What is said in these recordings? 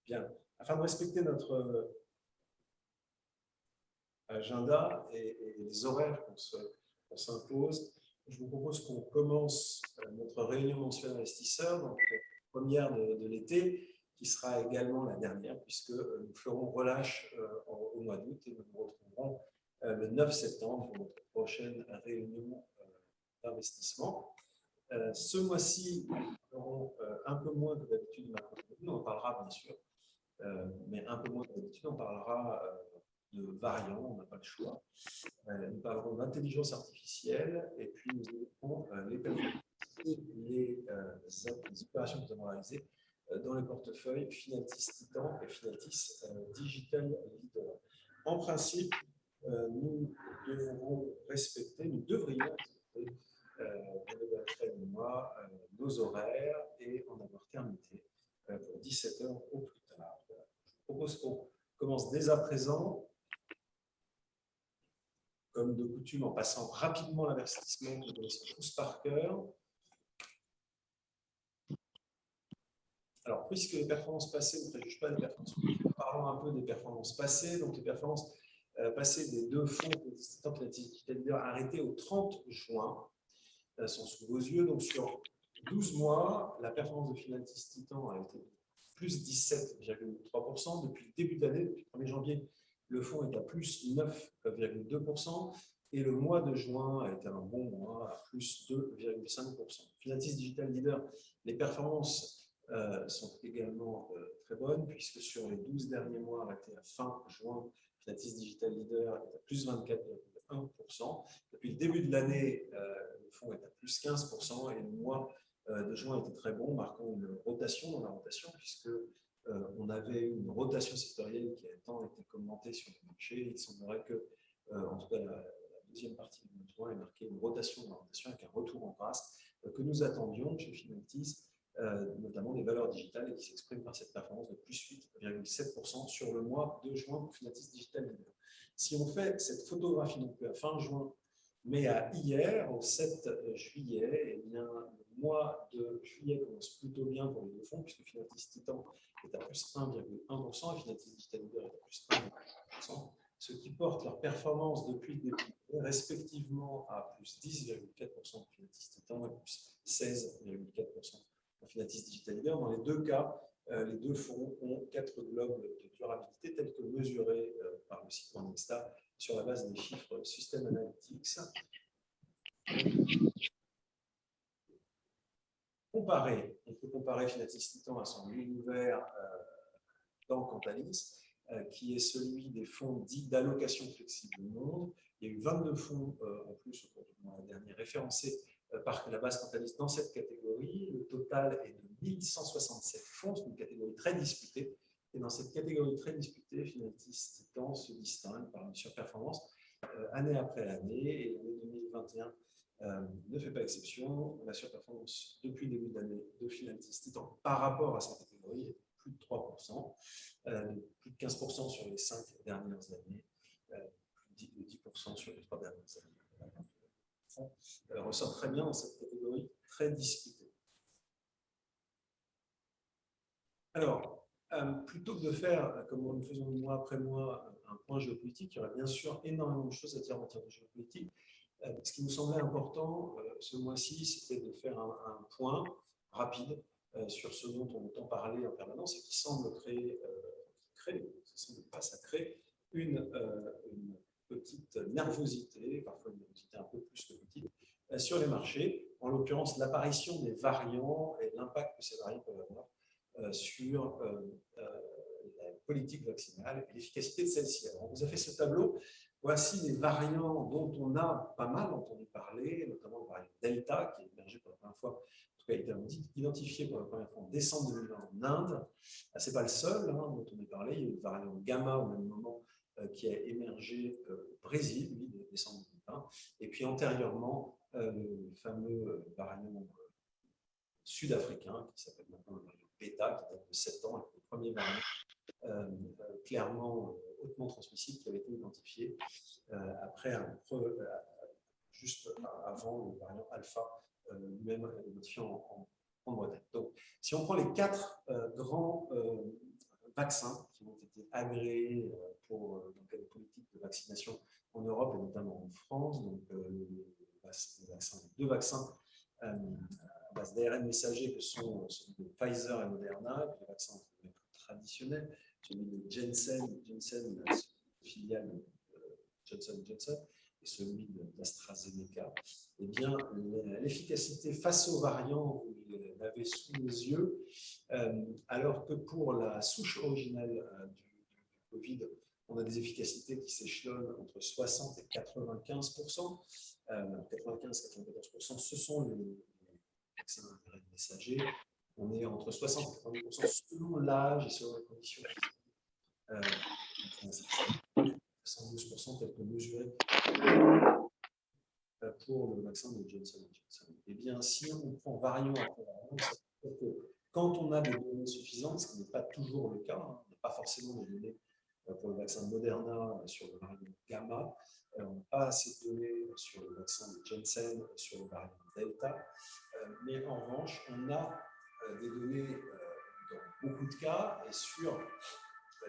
Bien. Afin de respecter notre agenda et les horaires qu'on s'impose, je vous propose qu'on commence notre réunion mensuelle investisseurs, donc la première de l'été, qui sera également la dernière, puisque nous ferons relâche au mois d'août et nous nous retrouverons le 9 septembre pour notre prochaine réunion d'investissement. Ce mois-ci, nous ferons un peu moins que d'habitude de macroéconomie, on en parlera bien sûr, mais un peu moins que d'habitude, on parlera de variants, on n'a pas le choix. Nous parlerons d'intelligence artificielle et puis nous évoquerons les performances et les opérations que nous avons réalisées dans les portefeuilles Finatis Titan et Finatis Digital Leader. En principe, nous devrions respecter nos horaires et en avoir terminé pour 17 h au plus tard. Je propose qu'on commence dès à présent, comme de coutume, en passant rapidement l'investissement que nous connaissons tous par cœur. Alors, puisque les performances passées ne préjugent pas les performances futures, parlons un peu des performances passées. Donc, les performances passées des deux fonds arrêtés au 30 juin sont sous vos yeux. Donc, sur 12 mois, la performance de Finatis Titan a été plus 17,3%. Depuis le début de l'année, depuis le 1er janvier, le fonds est à plus 9,2%. Et le mois de juin a été un bon mois, à plus 2,5%. Finatis Digital Leader, les performances sont également très bonnes, puisque sur les 12 derniers mois arrêtés à fin juin, Finatis Digital Leader est à plus 24,1%. Depuis le début de l'année, le fonds est à plus 15%, et le mois de juin était très bon, marquant une rotation dans la rotation, puisque on avait une rotation sectorielle qui a tant été commentée sur le marché. Il semblerait que, en tout cas, la deuxième partie du mois de juin ait marqué une rotation dans la rotation avec un retour en grâce que nous attendions chez Finatis, notamment des valeurs digitales, et qui s'exprime par cette performance de plus 8,7% sur le mois de juin pour Finatis Digital Leader. Si on fait cette photographie non plus à fin juin, mais à hier, au 7 juillet, eh bien, le mois de juillet commence plutôt bien pour les deux fonds, puisque Finatis Titan est à plus 1,1% et Finatis Digital Leader est à plus 1,1%, ce qui porte leur performance depuis le début, respectivement à plus 10,4% pour Finatis Titan et plus 16,4% pour Finatis Digital Leader. Dans les deux cas, les deux fonds ont 4 globes de durabilité tels que mesurés par le site Morningstar sur la base des chiffres System Analytics. On peut comparer Finatis Titan à son univers dans Cantalis, qui est celui des fonds dits d'allocation flexible au monde. Il y a eu 22 fonds en plus au cours du mois dernier référencés par la base Cantalis dans cette catégorie. Le total est de 1167 fonds, c'est une catégorie très disputée. Et dans cette catégorie très disputée, Finatis Titan se distingue par une surperformance année après année, et l'année 2021 ne fait pas exception. La surperformance depuis le début de l'année de Finatis Titan par rapport à cette catégorie est plus de 3%, plus de 15% sur les 5 dernières années, plus de 10% sur les 3 dernières années. Elle ressort très bien dans cette catégorie très disputée. Alors, plutôt que de faire, comme nous le faisons mois après mois, un point géopolitique, il y aurait bien sûr énormément de choses à dire en matière de géopolitique. Ce qui nous semblait important ce mois-ci, c'était de faire un point rapide sur ce dont on entend parler en permanence et qui semble créer une petite nervosité, parfois une nervosité un peu plus que petite, sur les marchés, en l'occurrence l'apparition des variants et l'impact que ces variants peuvent avoir sur la politique vaccinale et l'efficacité de celle-ci. Alors, on vous a fait ce tableau. Voici les variants dont on a pas mal entendu parler, notamment le variant Delta, qui est émergé pour la première fois, en tout cas, il a été identifié pour la première fois en décembre 2020 en Inde. Ce n'est pas le seul dont on a parlé. Il y a eu le variant Gamma au même moment qui a émergé au Brésil, lui, de décembre 2020. Et puis antérieurement, le fameux variant sud-africain, qui s'appelle maintenant le variant Beta, qui date de 7 ans, et le premier variant clairement hautement transmissible qui avait été identifié après juste avant le variant Alpha, lui-même identifié en Bretagne. Donc, si on prend les 4 grands vaccins qui ont été agréés pour dans le cadre de politiques de vaccination en Europe et notamment en France. Donc, deux vaccins à base d'ARN messager que sont celui de Pfizer et Moderna, les vaccins traditionnels, celui de Janssen, filiale Johnson Johnson, et celui d'AstraZeneca. Eh bien, l'efficacité face aux variants, vous l'avez sous les yeux, alors que pour la souche originelle du Covid, on a des efficacités qui s'échelonnent entre 60 et 95%. 95-94%, ce sont les vaccins ARN messagers. On est entre 60 et 90% selon l'âge et selon les conditions physiques. 72% tel que mesuré pour le vaccin de Johnson Johnson. Eh bien, si on prend variant après variant, ça veut dire que quand on a des données suffisantes, ce qui n'est pas toujours le cas, on n'a pas forcément des données pour le vaccin Moderna sur le variant Gamma, on n'a pas assez de données sur le vaccin de Janssen, sur le variant Delta, mais en revanche, on a des données dans beaucoup de cas, et sur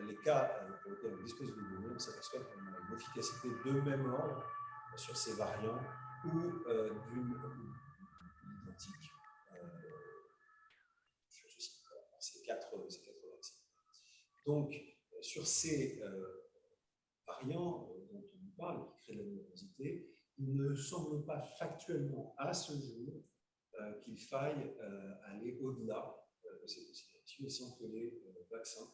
les cas pour lesquels on dispose de données, on s'aperçoit qu'on a une efficacité de même ordre sur ces variants ou d'une identique sur ces quatre vaccins. Donc, sur ces variants dont on nous parle, qui créent de la nervosité, il ne semble pas factuellement à ce jour qu'il faille aller au-delà de ces considérations, sans que les vaccins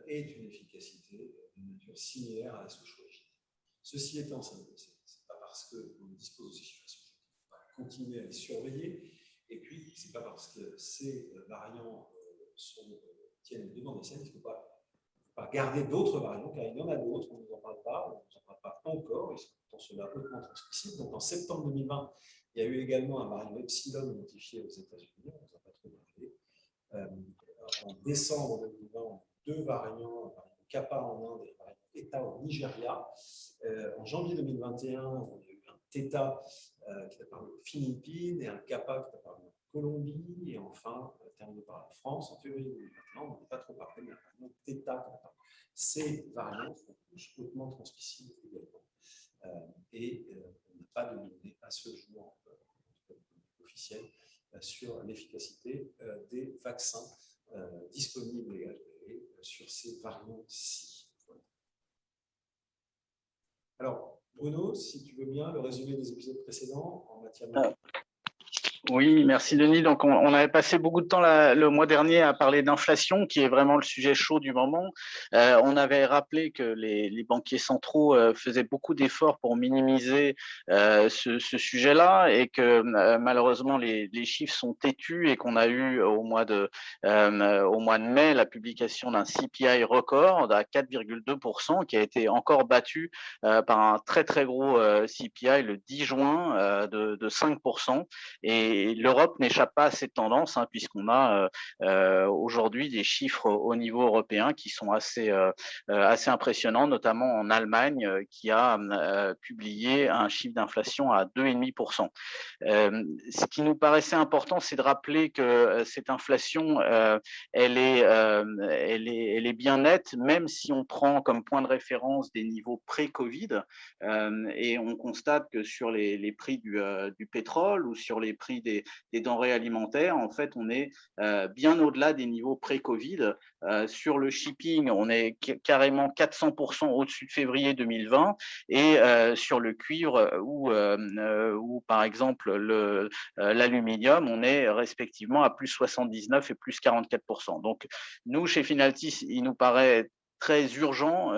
aient une efficacité de nature similaire à la souche originelle. Ceci étant, ce n'est pas parce qu'on dispose de ces chiffres qu'on va continuer à les surveiller, et puis ce n'est pas parce que ces variants tiennent le devant de la scène qu'il ne faut pas garder d'autres variants, car il y en a d'autres, on ne nous en parle pas, on ne nous en parle pas encore, ils sont pourtant ceux-là hautement transmissibles. Donc en septembre 2020, il y a eu également un variant Epsilon identifié aux États-Unis, on ne nous a pas trop parlé. En décembre 2020, on a deux variants, un variant Kappa en Inde et un variant Theta au Nigeria. En janvier 2021, on a eu un Theta qui est apparu aux Philippines et un Kappa qui est apparu en Colombie. Et enfin, terminé par la France en février 2021, on n'en a pas trop parlé, mais un variant Theta qui est apparu. Ces variants sont hautement transmissibles également. Et on n'a pas de données à ce jour officielles sur l'efficacité des vaccins disponibles et agréés sur ces variants-ci. Voilà. Alors, Bruno, si tu veux bien, le résumé des épisodes précédents en matière de... Oui, merci Denis. Donc, on avait passé beaucoup de temps le mois dernier à parler d'inflation, qui est vraiment le sujet chaud du moment. On avait rappelé que les banquiers centraux faisaient beaucoup d'efforts pour minimiser ce sujet-là et que malheureusement les chiffres sont têtus et qu'on a eu au mois de mai la publication d'un CPI record à 4,2% qui a été encore battu par un très très gros CPI le 10 juin de 5%. Et l'Europe n'échappe pas à cette tendance, hein, puisqu'on a aujourd'hui des chiffres au niveau européen qui sont assez impressionnants, notamment en Allemagne, qui a publié un chiffre d'inflation à 2,5%. Ce qui nous paraissait important, c'est de rappeler que cette inflation, elle est bien nette, même si on prend comme point de référence des niveaux pré-Covid, et on constate que sur les prix du pétrole ou sur les prix des denrées alimentaires, en fait, on est bien au-delà des niveaux pré-Covid. Sur le shipping, on est carrément 400% au-dessus de février 2020, et sur le cuivre ou par exemple l'aluminium, on est respectivement à plus 79 et plus 44%. Donc, nous, chez Finaltis, il nous paraît très urgent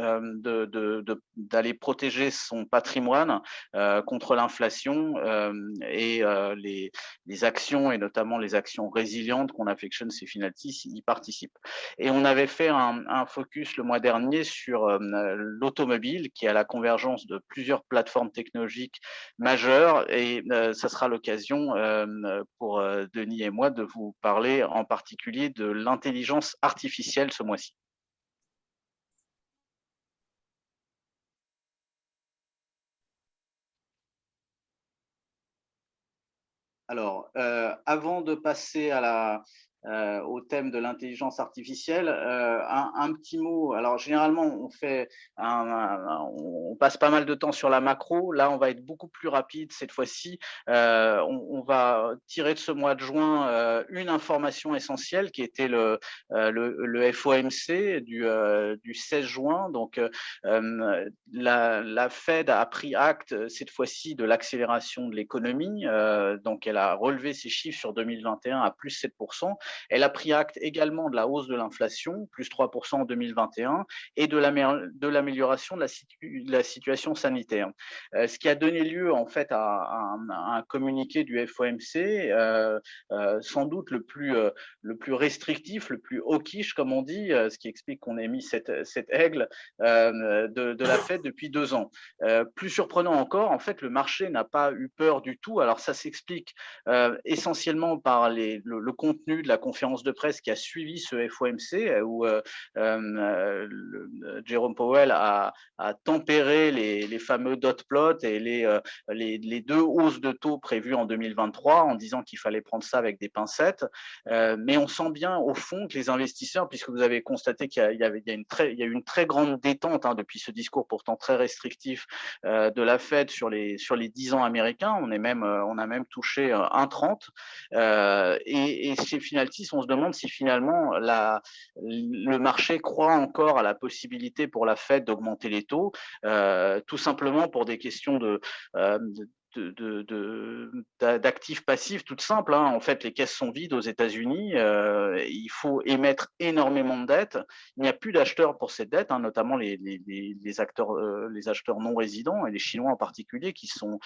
d'aller protéger son patrimoine contre l'inflation et les actions, et notamment les actions résilientes qu'on affectionne chez Finaltis, y participent. Et on avait fait un focus le mois dernier sur l'automobile, qui est à la convergence de plusieurs plateformes technologiques majeures, et ça sera l'occasion pour Denis et moi de vous parler en particulier de l'intelligence artificielle ce mois-ci. Alors, avant de passer à au thème de l'intelligence artificielle. Un petit mot. Alors, généralement, on passe pas mal de temps sur la macro. Là, on va être beaucoup plus rapide cette fois-ci. On va tirer de ce mois de juin une information essentielle qui était le FOMC du 16 juin. Donc, la Fed a pris acte cette fois-ci de l'accélération de l'économie. Donc, elle a relevé ses chiffres sur 2021 à plus 7%. Elle a pris acte également de la hausse de l'inflation, plus 3% en 2021, et de l'amélioration de la situation sanitaire. Ce qui a donné lieu en fait à un communiqué du FOMC, sans doute le plus restrictif, le plus hawkish, comme on dit, ce qui explique qu'on ait mis cette aigle de la Fed depuis 2 ans. Plus surprenant encore, en fait, le marché n'a pas eu peur du tout. Alors ça s'explique essentiellement par le contenu de la conférence de presse qui a suivi ce FOMC, où Jerome Powell a tempéré les fameux dot plots et les 2 hausses de taux prévues en 2023 en disant qu'il fallait prendre ça avec des pincettes. Mais on sent bien au fond que les investisseurs, puisque vous avez constaté qu'il y a eu une très grande détente depuis ce discours pourtant très restrictif de la Fed sur les 10 ans américains, on a même touché 1,30. Et chez Finaltis, on se demande si finalement le marché croit encore à la possibilité pour la Fed d'augmenter les taux, tout simplement pour des questions d'actifs passifs toutes simples. En fait, les caisses sont vides aux États-Unis. Il faut émettre énormément de dettes. Il n'y a plus d'acheteurs pour cette dette, notamment les acheteurs non résidents et les Chinois en particulier qui sont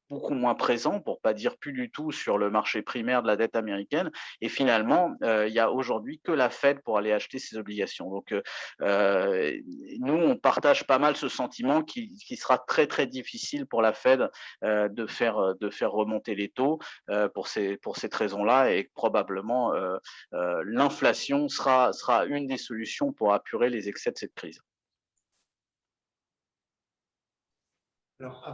beaucoup moins présents, pour pas dire plus du tout, sur le marché primaire de la dette américaine. Et finalement, il y a aujourd'hui que la Fed pour aller acheter ses obligations. Donc, nous, on partage pas mal ce sentiment qui sera très très difficile pour la Fed de faire remonter les taux pour cette raison-là, et probablement l'inflation sera une des solutions pour apurer les excès de cette crise. Alors,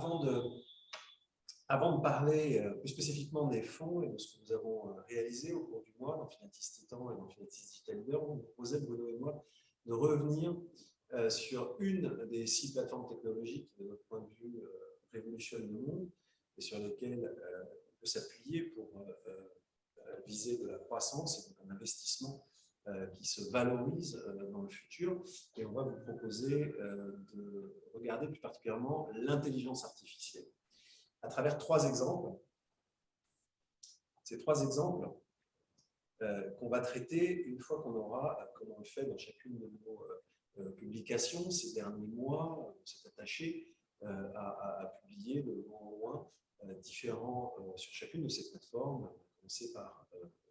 avant de parler plus spécifiquement des fonds et de ce que nous avons réalisé au cours du mois dans Finatis Titan et dans Finatis Digital Leader, on nous proposait, Bruno et moi, de revenir sur une des 6 plateformes technologiques qui, de notre point de vue, révolutionnent le monde et sur lesquelles on peut s'appuyer pour viser de la croissance et donc un investissement qui se valorise dans le futur. Et on va vous proposer de regarder plus particulièrement l'intelligence artificielle à travers 3 exemples. Ces 3 exemples qu'on va traiter une fois qu'on aura, comme on le fait dans chacune de nos publications ces derniers mois, on s'est attaché à publier de loin en loin différents sur chacune de ces plateformes. On va commencer par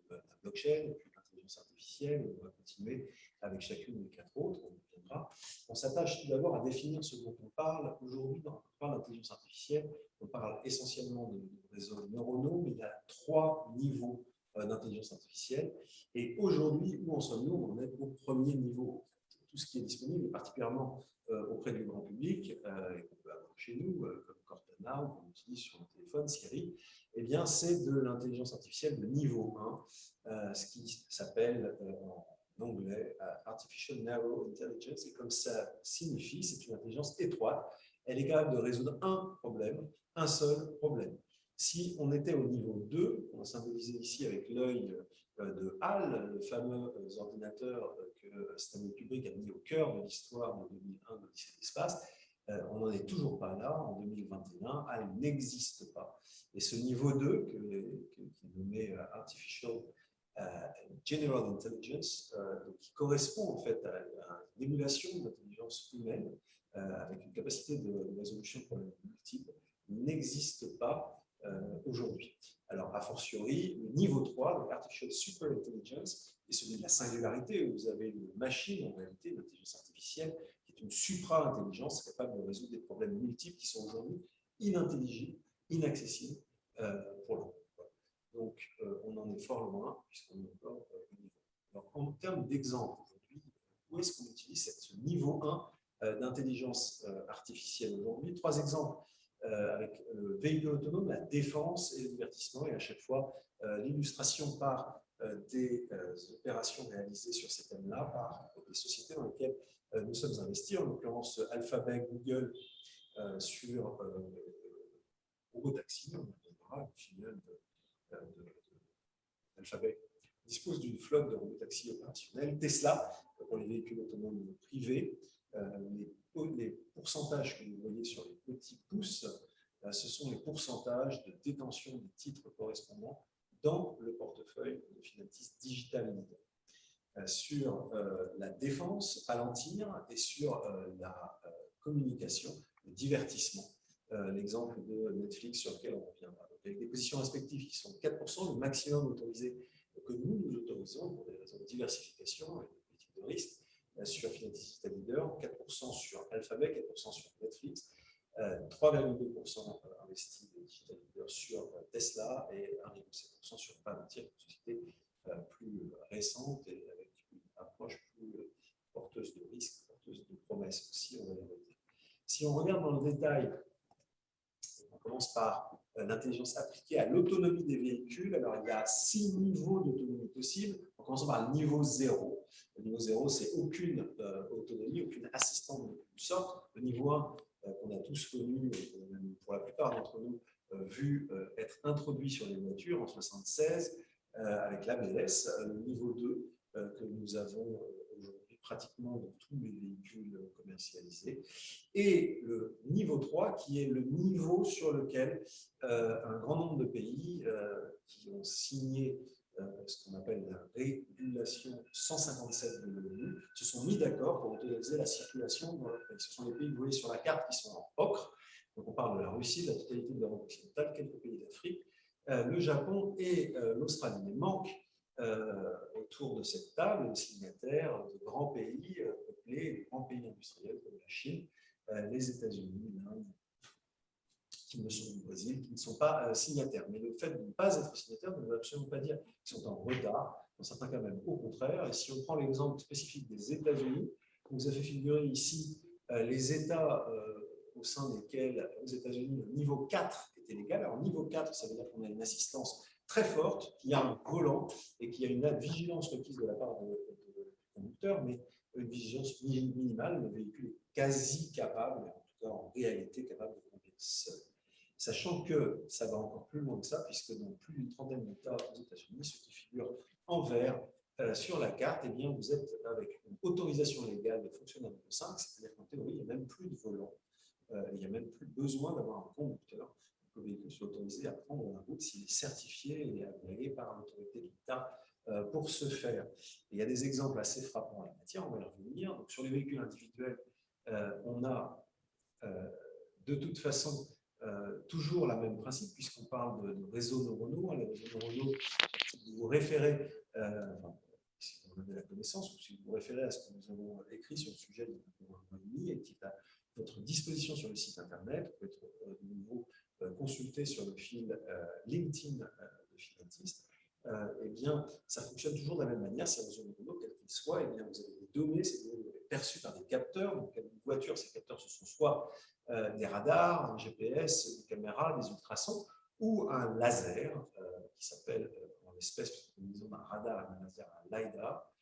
la blockchain, puis l'intelligence artificielle, on va continuer avec chacune des 4 autres, on y viendra. On s'attache tout d'abord à définir ce dont on parle aujourd'hui. Quand on parle d'intelligence artificielle, on parle essentiellement de réseaux neuronaux, mais il y a 3 niveaux d'intelligence artificielle. Et aujourd'hui, où en sommes-nous? On est au premier niveau. Tout ce qui est disponible, et particulièrement auprès du grand public, qu'on peut avoir chez nous, comme Cortana, ou qu'on utilise sur le téléphone, Siri, eh bien, c'est de l'intelligence artificielle de niveau 1, ce qui s'appelle en anglais Artificial Narrow Intelligence. Et comme ça signifie, c'est une intelligence étroite. Elle est capable de résoudre un problème, un seul problème. Si on était au niveau 2, on a symbolisé ici avec l'œil de HAL, le fameux ordinateur que Stanley Kubrick a mis au cœur de l'histoire de 2001 d'Odyssée de l'espace, on n'en est toujours pas là. En 2021, HAL n'existe pas. Et ce niveau 2, qui est nommé Artificial General Intelligence, qui correspond en fait à une émulation de l'intelligence humaine avec une capacité de résolution de problèmes multiples, n'existe pas aujourd'hui. Alors, a fortiori, le niveau 3, donc Artificial Super Intelligence, est celui de la singularité, où vous avez une machine, en réalité, une intelligence artificielle, qui est une supra-intelligence capable de résoudre des problèmes multiples qui sont aujourd'hui inintelligibles, inaccessibles pour l'homme. Donc, on en est fort loin, puisqu'on est encore au niveau. Alors, en termes d'exemple aujourd'hui, où est-ce qu'on utilise ce niveau 1 d'intelligence artificielle aujourd'hui? 3 exemples. Avec le véhicule autonome, la défense et le divertissement, et à chaque fois l'illustration par des opérations réalisées sur ces thèmes-là par des sociétés dans lesquelles nous sommes investis, en l'occurrence Alphabet, Google, sur Robotaxi, on appellera une filiale d'Alphabet, dispose d'une flotte de robotaxis opérationnels. Tesla, pour les véhicules autonomes privés, les pourcentages que vous voyez sur les petits pouces, ce sont les pourcentages de détention des titres correspondants dans le portefeuille de Finatis Digital Limited. Sur la défense, Palantir, et sur la communication, le divertissement. L'exemple de Netflix sur lequel on reviendra. Donc, avec des positions respectives qui sont 4%, le maximum autorisé que nous autorisons pour des raisons de diversification et de politique de risque sur Finatis Digital Leader, 4% sur Alphabet, 4% sur Netflix, 3,2% investis de Digital Leader sur Tesla et 1,7% sur Palantir, une société plus récente et avec une approche plus porteuse de risques, porteuse de promesses aussi, on va y revenir. Si on regarde dans le détail, on commence par l'intelligence appliquée à l'autonomie des véhicules. Alors, il y a 6 niveaux d'autonomie possibles. On commence par le niveau 0. Le niveau 0, c'est aucune autonomie, aucune assistance de toute sorte. Le niveau 1, qu'on a tous connu, pour la plupart d'entre nous, vu être introduit sur les voitures en 1976 avec l'ABS. Le niveau 2, que nous avons aujourd'hui pratiquement dans tous les véhicules commercialisés, et le niveau 3 qui est le niveau sur lequel un grand nombre de pays qui ont signé ce qu'on appelle la régulation 157 de l'ONU se sont mis d'accord pour autoriser la circulation dans leur pays. Ce sont les pays que vous voyez sur la carte qui sont en ocre. Donc on parle de la Russie, de la totalité de l'Europe occidentale, quelques pays d'Afrique, le Japon et l'Australie. Mais manque autour de cette table les signataires de grands pays peuplés, de grands pays industriels comme la Chine, les États-Unis, l'Inde, qui ne sont du Brésil, qui ne sont pas signataires. Mais le fait de ne pas être signataire ne veut absolument pas dire qu'ils sont en retard, dans certains cas même au contraire. Et si on prend l'exemple spécifique des États-Unis, on vous a fait figurer ici les États au sein desquels, aux États-Unis, le niveau 4 était légal. Alors, niveau 4, ça veut dire qu'on a une assistance très forte, qu'il y a un volant et qu'il y a une vigilance requise de la part du conducteur, mais une vigilance minimale. Le véhicule est quasi capable, en tout cas en réalité capable de conduire seul. Sachant que ça va encore plus loin que ça, puisque dans plus d'une trentaine d'États aux États-Unis, ce qui figure en vert sur la carte, eh bien, vous êtes avec une autorisation légale de fonctionner à niveau 5, c'est-à-dire qu'en théorie, il n'y a même plus de volant, il n'y a même plus besoin d'avoir un conducteur. Le véhicule soit autorisé à prendre la route s'il est certifié et agréé par l'autorité de l'État pour ce faire. Et il y a des exemples assez frappants en la matière, on va y revenir. Donc, sur les véhicules individuels, on a de toute façon toujours le même principe, puisqu'on parle de réseaux neuronaux. Les réseaux neuronaux, si vous vous référez, si vous en avez la connaissance, ou si vous vous référez à ce que nous avons écrit sur le sujet de l'autonomie et qui est à votre disposition sur le site internet, vous pouvez être de nouveau consulté sur le fil LinkedIn de Finatis, eh bien, ça fonctionne toujours de la même manière. Ces réseaux neuronaux, quels qu'ils soient, eh bien, vous avez des données, ces données perçues par des capteurs. Donc, une voiture, ces capteurs, ce sont soit des radars, un GPS, des caméras, des ultrasons, ou un laser qui s'appelle, en l'espèce, disons un radar et un laser, un LiDAR.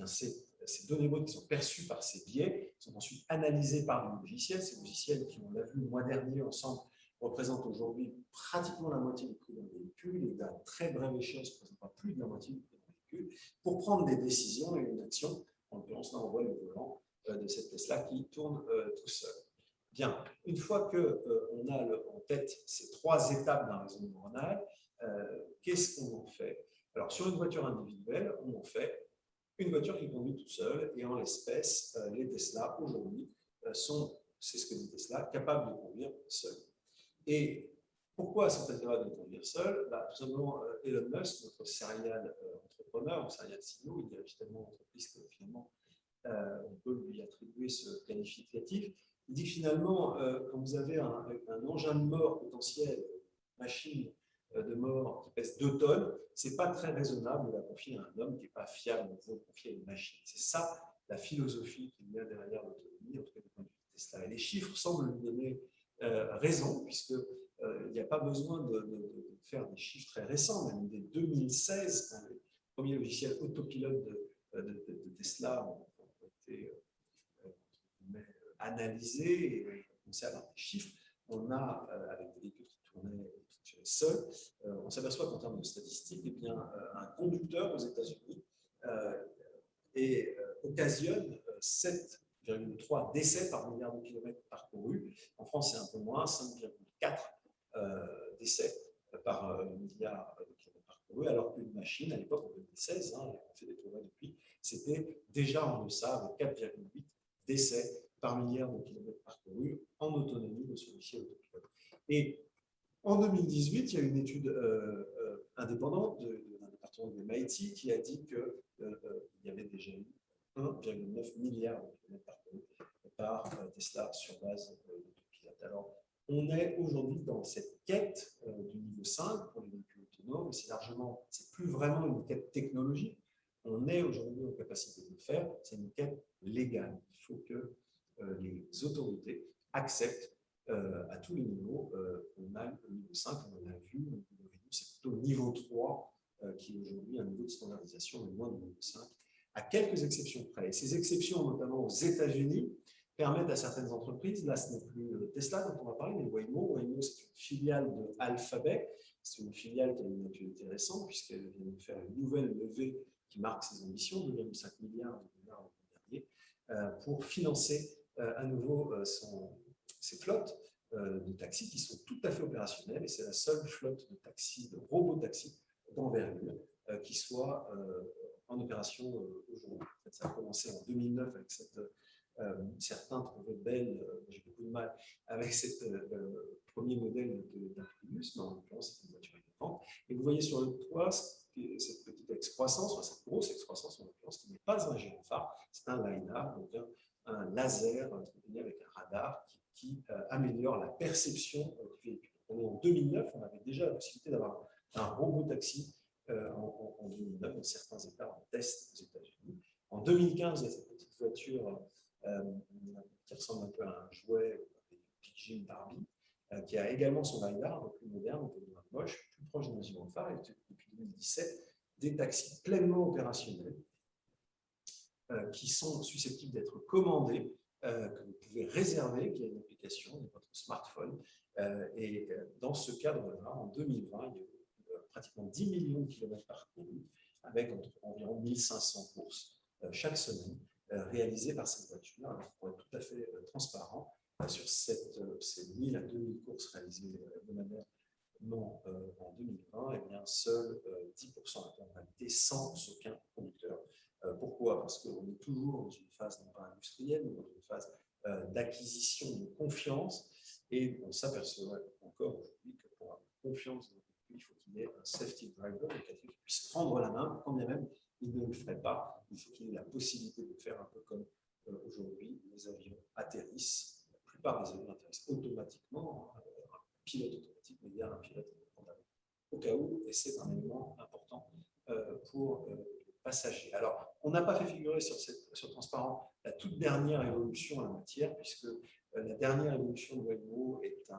Ces données brutes qui sont perçues par ces biais sont ensuite analysées par des logiciels. Ces logiciels qui, on l'a vu le mois dernier ensemble, représentent aujourd'hui pratiquement la moitié du prix d'un véhicule et d'un très brève échéance ne représente pas plus de la moitié du prix d'un véhicule pour prendre des décisions et une action. En l'occurrence, là, on voit le volant de cette Tesla qui tourne tout seul. Bien, une fois qu'on a en tête ces 3 étapes d'un réseau neuronal, qu'est-ce qu'on en fait? Alors, sur une voiture individuelle, on en fait une voiture qui conduit toute seule, et en l'espèce, les Tesla, aujourd'hui, sont, c'est ce que dit Tesla, capables de conduire seuls. Et pourquoi sont-elles capables de conduire seules? Tout simplement, Elon Musk, notre serial entrepreneur, serial CEO, il dirige tellement d'entreprises que finalement, on peut lui attribuer ce qualificatif. Il dit que finalement, quand vous avez un engin de mort potentiel, machine de mort qui pèse 2 tonnes, ce n'est pas très raisonnable de la confier à un homme qui n'est pas fiable, donc il faut confier à une machine. C'est ça la philosophie qu'il y a derrière l'autonomie, en tout cas du point de vue de Tesla. Et les chiffres semblent lui donner raison, puisqu'il n'y a pas besoin de faire des chiffres très récents, même dès 2016, premiers logiciels autopilotes de Tesla ont été analysés et on sait avoir des chiffres. On a, avec des véhicules qui tournaient seuls, on s'aperçoit qu'en termes de statistiques, eh bien, un conducteur aux États-Unis occasionne 7,3 décès par milliard de kilomètres parcourus. En France, c'est un peu moins, 5,4 décès par milliard de kilomètres parcourus, alors qu'une machine, à l'époque, en 2016, on fait des progrès depuis, c'était déjà en deçà avec 4,8 décès par milliard de kilomètres parcourus en autonomie de ce logiciel autopilote. Et en 2018, il y a une étude indépendante d'un département de MIT qui a dit qu'il y avait déjà eu 1,9 milliard de kilomètres parcourus par Tesla sur base d'autopilote. Alors, on est aujourd'hui dans cette quête du niveau 5 pour les véhicules autonomes, et c'est plus vraiment une quête technologique. On est aujourd'hui en capacité de le faire, c'est une quête légale. Il faut que les autorités acceptent à tous les niveaux. On a le niveau 5, on l'a vu, c'est plutôt le niveau 3 qui est aujourd'hui un niveau de standardisation, mais moins du niveau 5, à quelques exceptions près. Et ces exceptions, notamment aux États-Unis, permettent à certaines entreprises, là ce n'est plus Tesla dont on va parler, mais Waymo. Waymo, c'est une filiale de Alphabet. C'est une filiale qui a une actualité récente, puisqu'elle vient de faire une nouvelle levée qui marque ses ambitions, 2,5 milliards de dollars l'an dernier, pour financer à nouveau ces flottes de taxis qui sont tout à fait opérationnelles, et c'est la seule flotte de taxis, de robots-taxis d'envergure qui soit en opération aujourd'hui. En fait, ça a commencé en 2009 avec certains trouvaient belle, j'ai beaucoup de mal, avec ce premier modèle d'Aprius, mais en l'occurrence, c'est une voiture électrique. Et vous voyez sur le toit cette petite excroissance, cette grosse excroissance en l'occurrence, qui n'est pas un géant phare, c'est un LiDAR, donc un laser avec un radar qui améliore la perception du véhicule. On est en 2009, on avait déjà la possibilité d'avoir un robot taxi en 2009 dans certains États en test aux États-Unis. En 2015, il y a cette petite voiture qui ressemble un peu à un jouet avec une Pidgin Barbie, qui a également son LiDAR, un peu plus moderne, un peu moins moche, plus proche d'un gyrophare, et depuis 2017, des taxis pleinement opérationnels qui sont susceptibles d'être commandés, que vous pouvez réserver via une application de votre smartphone. Et dans ce cadre-là, en 2020, il y a eu pratiquement 10 millions de kilomètres parcourus, avec environ 1500 courses chaque semaine, réalisées par cette voiture. Alors, pour être tout à fait transparent, sur ces 1000 à 2000 courses réalisées hebdomadairement en 2020, eh bien, seuls 10% ont été réalisées sans aucun conducteur. Pourquoi? Parce qu'on est toujours dans une phase non pas industrielle, mais dans une phase d'acquisition de confiance, et on s'aperçoit encore aujourd'hui que pour avoir confiance dans le véhicule, il faut qu'il y ait un safety driver, quelqu'un qui puisse prendre la main, quand bien même il ne le ferait pas. Il faut qu'il ait la possibilité de faire un peu comme aujourd'hui les avions atterrissent. La plupart des avions atterrissent automatiquement, un pilote automatique, mais il y a un pilote indépendant au cas où, et c'est un élément important pour passagers. Alors, on n'a pas fait figurer sur Transparent la toute dernière évolution en la matière, puisque la dernière évolution de Waymo est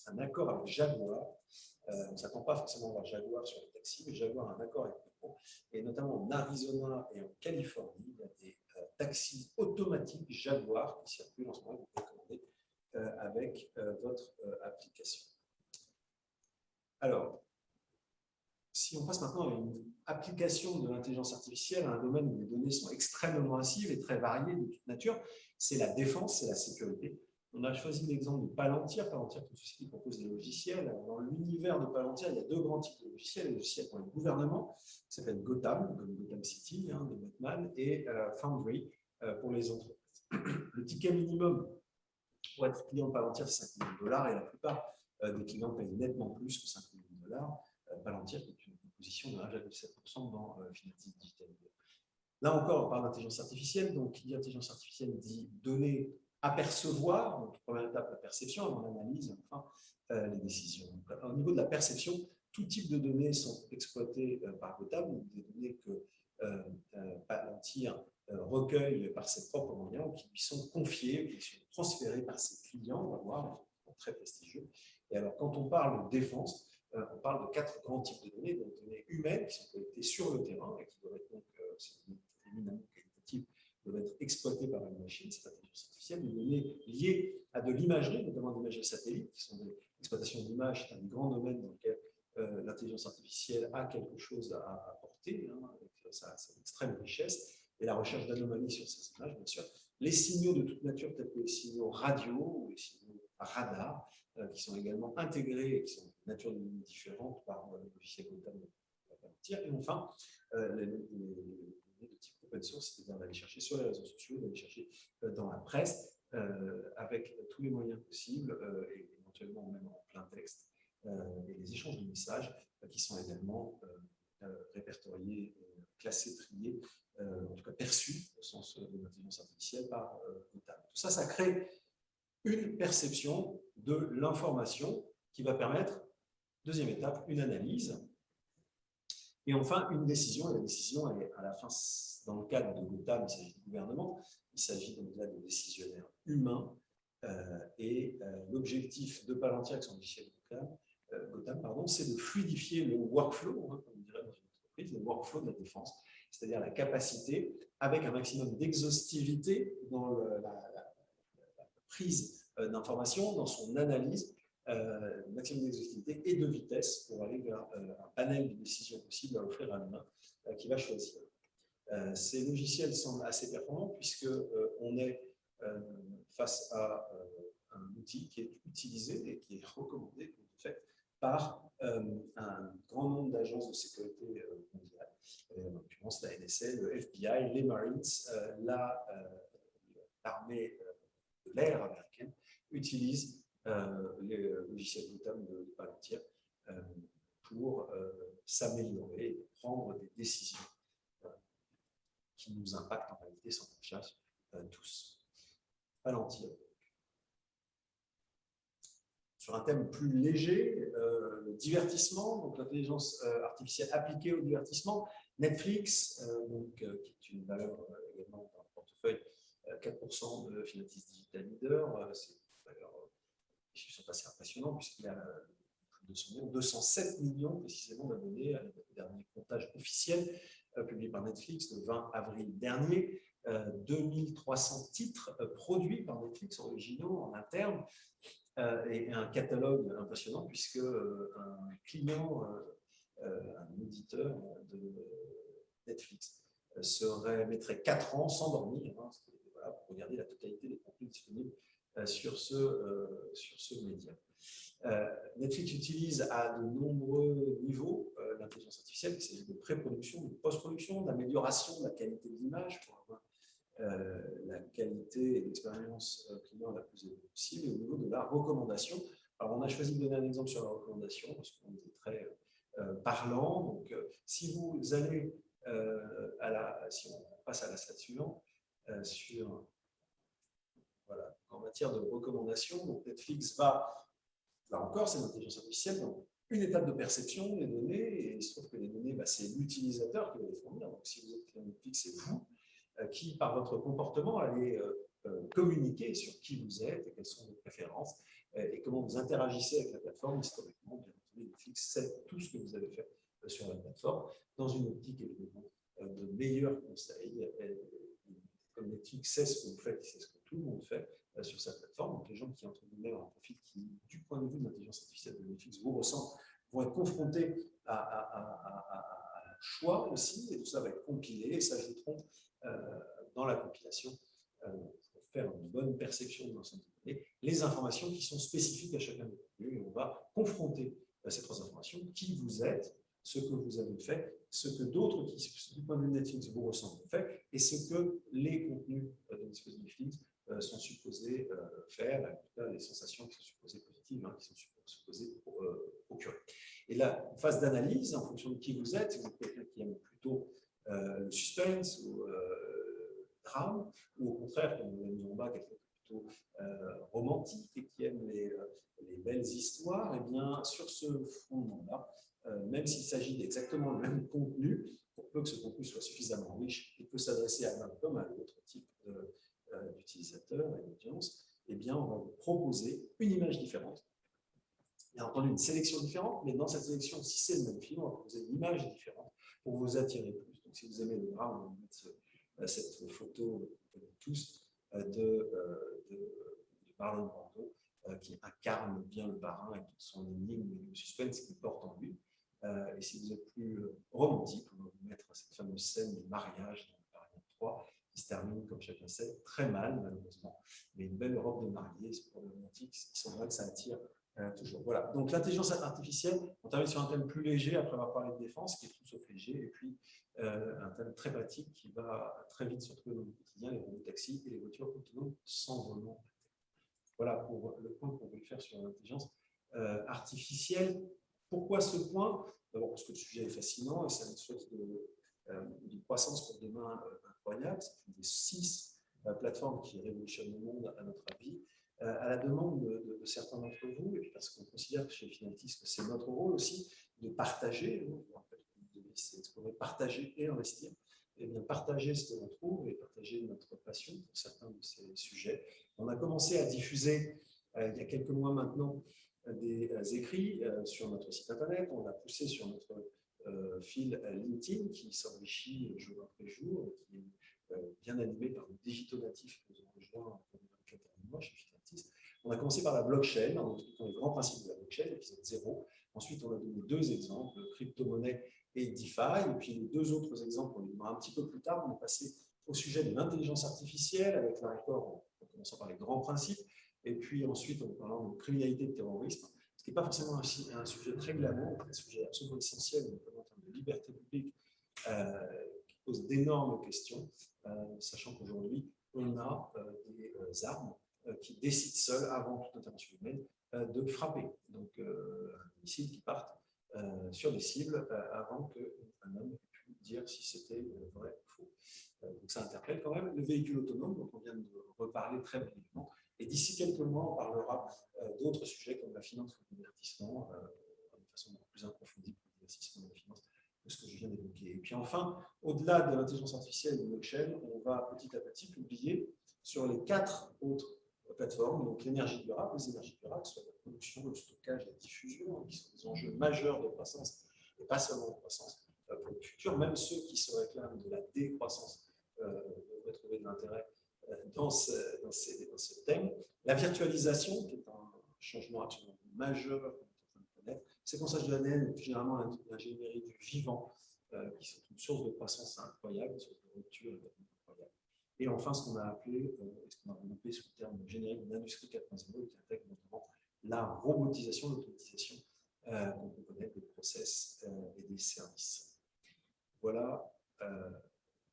un accord avec Jaguar. On ne s'attend pas forcément à voir Jaguar sur les taxis, mais Jaguar a un accord avec Waymo. Et notamment en Arizona et en Californie, il y a des taxis automatiques Jaguar qui circulent en ce moment, vous pouvez commander avec votre application. Alors, si on passe maintenant à une application de l'intelligence artificielle à un domaine où les données sont extrêmement massives et très variées de toute nature, c'est la défense, c'est la sécurité. On a choisi l'exemple de Palantir. Palantir, c'est une société qui propose des logiciels. Dans l'univers de Palantir, il y a deux grands types de logiciels. Les logiciels pour les gouvernements, qui s'appellent Gotham, comme Gotham City, de Batman, et Foundry pour les entreprises. Le ticket minimum pour être client de Palantir, c'est 5 millions de dollars, et la plupart des clients payent nettement plus que 5 millions de dollars. Palantir, qui est une position de 1,7% dans Finance Digital. Là encore, on parle d'intelligence artificielle. Donc, qui dit intelligence artificielle dit données à percevoir. Donc, première étape, la perception, avant l'analyse, enfin, les décisions. Donc, au niveau de la perception, tout type de données sont exploitées par Gotham, des données que Palantir recueille par ses propres moyens, ou qui lui sont confiées, qui sont transférées par ses clients, on va voir, très prestigieux. Et alors, quand on parle de défense, on parle de 4 grands types de données, donc données humaines qui sont collectées sur le terrain et qui doivent être donc éminemment qualitatives, doivent être exploitées par une machine, cette intelligence artificielle, des données liées à de l'imagerie, notamment de l'imagerie satellite, qui sont des exploitations d'images, c'est un grand domaine dans lequel l'intelligence artificielle a quelque chose à apporter, avec sa extrême richesse, et la recherche d'anomalies sur ces images, bien sûr. Les signaux de toute nature, tels que les signaux radio ou les signaux radar, qui sont également intégrés et qui sont de nature différente par le logiciel Gotham. Et enfin, les données de type open source, c'est-à-dire d'aller chercher sur les réseaux sociaux, d'aller chercher dans la presse, avec tous les moyens possibles, et éventuellement même en plein texte, et les échanges de messages qui sont également répertoriés, classés, triés, en tout cas perçus au sens de l'intelligence artificielle par Gotham. Tout ça, ça crée une perception de l'information qui va permettre, deuxième étape, une analyse, et enfin une décision. Et la décision, elle est à la fin, dans le cadre de Gotham, il s'agit du gouvernement, il s'agit donc là de décisionnaires humains, et l'objectif de Palantir avec son logiciel Gotham, c'est de fluidifier le workflow, comme on dirait dans une entreprise, le workflow de la défense, c'est-à-dire la capacité, avec un maximum d'exhaustivité dans la prise d'informations, dans son analyse, maximum d'exhaustivité et de vitesse pour aller vers un panel de décisions possibles à offrir à l'humain qui va choisir. Ces logiciels semblent assez performants puisqu'on est face à un outil qui est utilisé et qui est recommandé en fait, par un grand nombre d'agences de sécurité mondiale, en l'occurrence la NSA, le FBI, les Marines, l'armée de l'air américaine utilise les logiciels Gotham de Palantir pour s'améliorer et prendre des décisions qui nous impactent en réalité sans qu'on cherche tous. Palantir. Sur un thème plus léger, le divertissement, donc l'intelligence artificielle appliquée au divertissement, Netflix, qui est une valeur également dans le portefeuille, 4% de Finatis Digital Leader, c'est les chiffres sont assez impressionnants puisqu'il y a plus de 207 millions précisément d'abonnés à le dernier comptage officiel publié par Netflix le 20 avril dernier. 2300 titres produits par Netflix originaux en interne, et un catalogue impressionnant puisque un client, un auditeur de Netflix mettrait 4 ans sans dormir, voilà, pour regarder la totalité des contenus disponibles sur ce média. Netflix utilise à de nombreux niveaux l'intelligence artificielle, il s'agit de pré-production, de post-production, d'amélioration de la qualité de l'image pour avoir la qualité et l'expérience client la plus élevée possible, et au niveau de la recommandation. Alors, on a choisi de donner un exemple sur la recommandation parce qu'on était très parlant. Donc, si vous allez si on passe à la slide suivante, voilà, en matière de recommandation, donc Netflix va, là encore, c'est l'intelligence artificielle, donc une étape de perception des données, et il se trouve que les données, c'est l'utilisateur qui va les fournir. Donc, si vous êtes client Netflix, c'est vous qui, par votre comportement, allez communiquer sur qui vous êtes et quelles sont vos préférences et comment vous interagissez avec la plateforme. Historiquement, bien entendu, Netflix sait tout ce que vous avez fait sur la plateforme, dans une optique évidemment de meilleurs conseils. Comme Netflix sait ce que vous faites, c'est ce que tout le monde fait sur sa plateforme. Donc, les gens qui, entre guillemets, ont un profil qui, du point de vue de l'intelligence artificielle de Netflix, vous ressemblent, vont être confrontés à un choix aussi, et tout ça va être compilé, et s'ajouteront dans la compilation pour faire une bonne perception de l'ensemble des données, les informations qui sont spécifiques à chacun des contenus, et on va confronter ces trois informations, qui vous êtes, ce que vous avez fait, ce que d'autres qui, du point de vue de Netflix, vous ressemblent ont fait, et ce que les contenus de dispositifs Netflix sont supposés faire, en tout cas les sensations qui sont supposées positives, qui sont supposées procurer. Et la phase d'analyse, en fonction de qui vous êtes, si vous êtes quelqu'un qui aime plutôt le suspense ou le drame, ou au contraire, comme nous disons en bas, quelqu'un plutôt romantique et qui aime les belles histoires, et bien sur ce fondement-là, même s'il s'agit d'exactement le même contenu, pour peu que ce contenu soit suffisamment riche, il peut s'adresser à l'un comme à l'autre type d'utilisateur et d'audience, eh bien, on va vous proposer une image différente. Bien entendu, entendu une sélection différente, mais dans cette sélection, si c'est le même film, on va proposer une image différente pour vous attirer plus. Donc, si vous aimez le drame, on va mettre cette photo tous de Marlon Brando, qui incarne bien le parrain et toute son énigme et le suspense qu'il porte en lui. Et si vous êtes plus romantique, on va vous mettre cette fameuse scène du mariage dans le Parrain 3, qui se termine, comme chacun sait, très mal, malheureusement. Mais une belle robe de mariée, c'est pour le romantique, il semblerait que ça attire toujours. Voilà. Donc l'intelligence artificielle, on termine sur un thème plus léger, après avoir parlé de défense, qui est tout sauf léger, et puis un thème très pratique qui va très vite se retrouver dans le quotidien, les robots taxis et les voitures autonomes sans volant. Voilà pour le point qu'on veut faire sur l'intelligence artificielle. Pourquoi ce point? D'abord parce que le sujet est fascinant et c'est une source de croissance pour demain incroyable. C'est une des 6 plateformes qui révolutionnent le monde, à notre avis, à la demande de certains d'entre vous, et puis parce qu'on considère chez Finatis que c'est notre rôle aussi de partager, c'est explorer, partager et investir. Et bien, partager ce que l'on trouve et partager notre passion pour certains de ces sujets. On a commencé à diffuser, il y a quelques mois maintenant, des écrits sur notre site internet. On l'a poussé sur notre fil LinkedIn qui s'enrichit jour après jour, qui est bien animé par nos digitaux natifs qui nous ont rejoints pendant 24 mois chez Finatis. On a commencé par la blockchain, en expliquant les grands principes de la blockchain, épisode 0. Ensuite, on a donné 2 exemples, crypto-monnaie et DeFi. Et puis, les 2 autres exemples, on les donnera un petit peu plus tard. On est passé au sujet de l'intelligence artificielle, avec la réforme, en commençant par les grands principes, et puis ensuite en parlant de criminalité et de terrorisme, ce qui n'est pas forcément un sujet très glamour, un sujet absolument essentiel, notamment en termes de liberté publique, qui pose d'énormes questions, sachant qu'aujourd'hui, on a des armes qui décident seules, avant toute intervention humaine, de frapper. Donc, un missile qui parte sur des cibles avant qu'un homme ait pu dire si c'était vrai ou faux. Donc ça interpelle quand même le véhicule autonome, dont on vient de reparler très brièvement. Et d'ici quelques mois, on parlera d'autres sujets comme la finance ou le divertissement, de façon beaucoup plus approfondie pour l'investissement de la finance que ce que je viens d'évoquer. Et puis enfin, au-delà de l'intelligence artificielle et de blockchain, on va petit à petit publier sur les 4 autres plateformes, donc l'énergie durable, les énergies durables, soit la production, le stockage, la diffusion, qui sont des enjeux majeurs de croissance, et pas seulement de croissance pour le futur, même ceux qui se réclament de la décroissance devraient trouver de l'intérêt dans ce thème. La virtualisation, qui est un changement absolument majeur qu'on est en train de connaître, séquençage de l'ADN, généralement l'ingénierie du vivant, qui sont une source de croissance incroyable, une source de rupture incroyable. Et enfin, ce qu'on a appelé, ce qu'on a regroupé sous le terme générique de l'industrie 4.0, qui intègre notamment la robotisation, l'automatisation qu'on peut connaître des process et des services. Voilà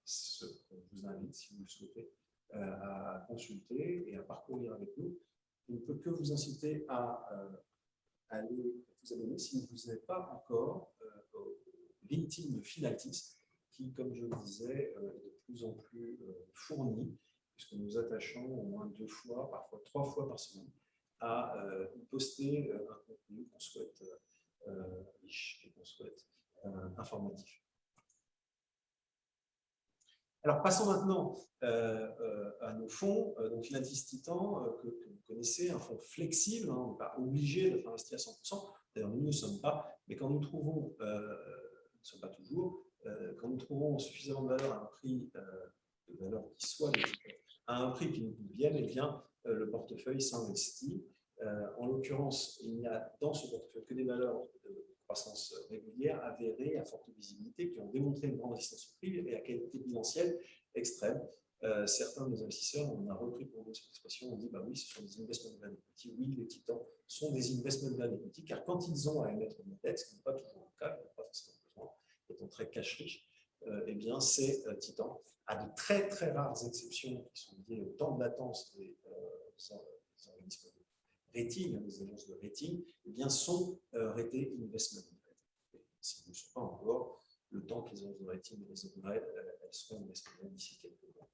ce qu'on vous invite, si vous le souhaitez, à consulter et à parcourir avec nous. Je ne peux que vous inciter à aller vous abonner si vous n'êtes pas encore au LinkedIn de Finatis, qui, comme je le disais, est de plus en plus fourni, puisque nous attachons au moins 2 fois, parfois 3 fois par semaine, à y poster un contenu qu'on souhaite riche et qu'on souhaite informatif. Alors, passons maintenant à nos fonds. Donc, Finatis Titan, que vous connaissez, un fonds flexible, hein, on n'est pas obligé de investir à 100%. D'ailleurs, nous ne le sommes pas, mais quand nous trouvons, nous ne sommes pas toujours, quand nous trouvons suffisamment de valeur à un prix de valeur qui soit à un prix qui nous convienne, eh bien, le portefeuille s'investit. En l'occurrence, il n'y a dans ce portefeuille que des valeurs de croissance régulière, avérée, à forte visibilité, qui ont démontré une grande résistance au prix et à qualité bilancielle extrême. Certains de nos investisseurs, on a repris pour nous cette expression, on dit bah oui, ce sont des investment grade equity. Oui, les titans sont des investment grade equity, car quand ils ont à émettre une dette, ce qui n'est pas toujours le cas, il n'y a pas forcément besoin, étant très cash riche, eh bien, ces titans, à de très très rares exceptions qui sont liées au temps de latence des organismes de rating, des agences de rating, eh bien, sont rated investment grade. S'ils ne sont pas encore, le temps que les agences de rating et les upgrades, elles seront investment grade d'ici quelques mois.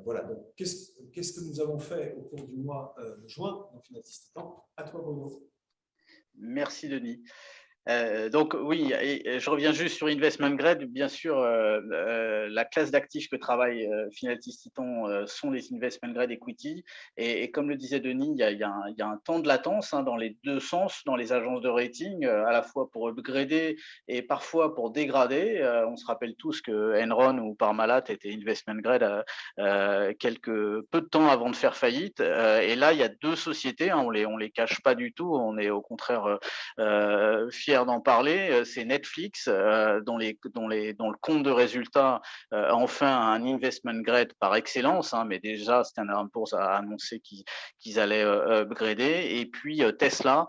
Voilà, donc qu'est-ce que nous avons fait au cours du mois de juin dans Finatis Titan? À toi, Bruno. Merci, Denis. Donc oui, et je reviens juste sur investment grade. Bien sûr, la classe d'actifs que travaille Finaltis Titan sont les investment grade equity. Et comme le disait Denis, il y a un temps de latence dans les deux sens dans les agences de rating, à la fois pour upgrader et parfois pour dégrader. On se rappelle tous que Enron ou Parmalat étaient investment grade peu de temps avant de faire faillite. Et là, il y a deux sociétés, on les cache pas du tout. On est au contraire fier d'en parler, c'est Netflix, dont le compte de résultats enfin un investment grade par excellence, mais déjà Standard & Poor's a annoncé qu'ils allaient upgrader. Et puis Tesla,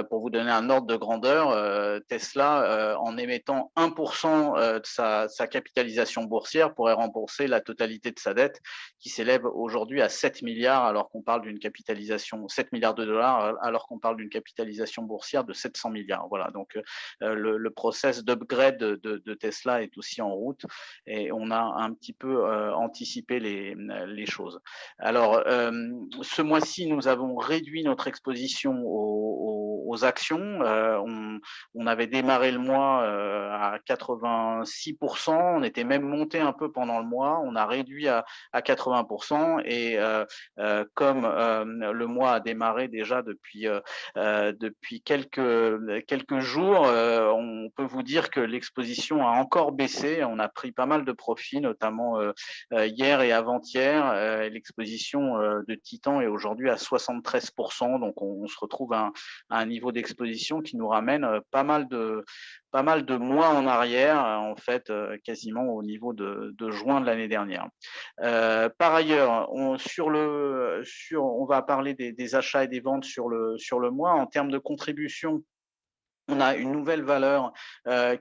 pour vous donner un ordre de grandeur, Tesla, en émettant 1% de sa capitalisation boursière, pourrait rembourser la totalité de sa dette, qui s'élève aujourd'hui à 7 milliards, alors qu'on parle d'une capitalisation, 7 milliards de dollars, alors qu'on parle d'une capitalisation boursière de 700 milliards. Voilà, donc le process d'upgrade de Tesla est aussi en route et on a un petit peu anticipé les choses. Alors, ce mois-ci, nous avons réduit notre exposition aux actions. On avait démarré le mois à 86%, on était même monté un peu pendant le mois, on a réduit à 80%. Et comme le mois a démarré déjà depuis quelques jours, on peut vous dire que l'exposition a encore baissé. On a pris pas mal de profits, notamment hier et avant-hier. L'exposition de Titan est aujourd'hui à 73%, donc on se retrouve à un niveau d'exposition qui nous ramène pas mal de mois en arrière, en fait, quasiment au niveau de juin de l'année dernière. Par ailleurs, on va parler des achats et des ventes sur le mois. En termes de contribution, on a une nouvelle valeur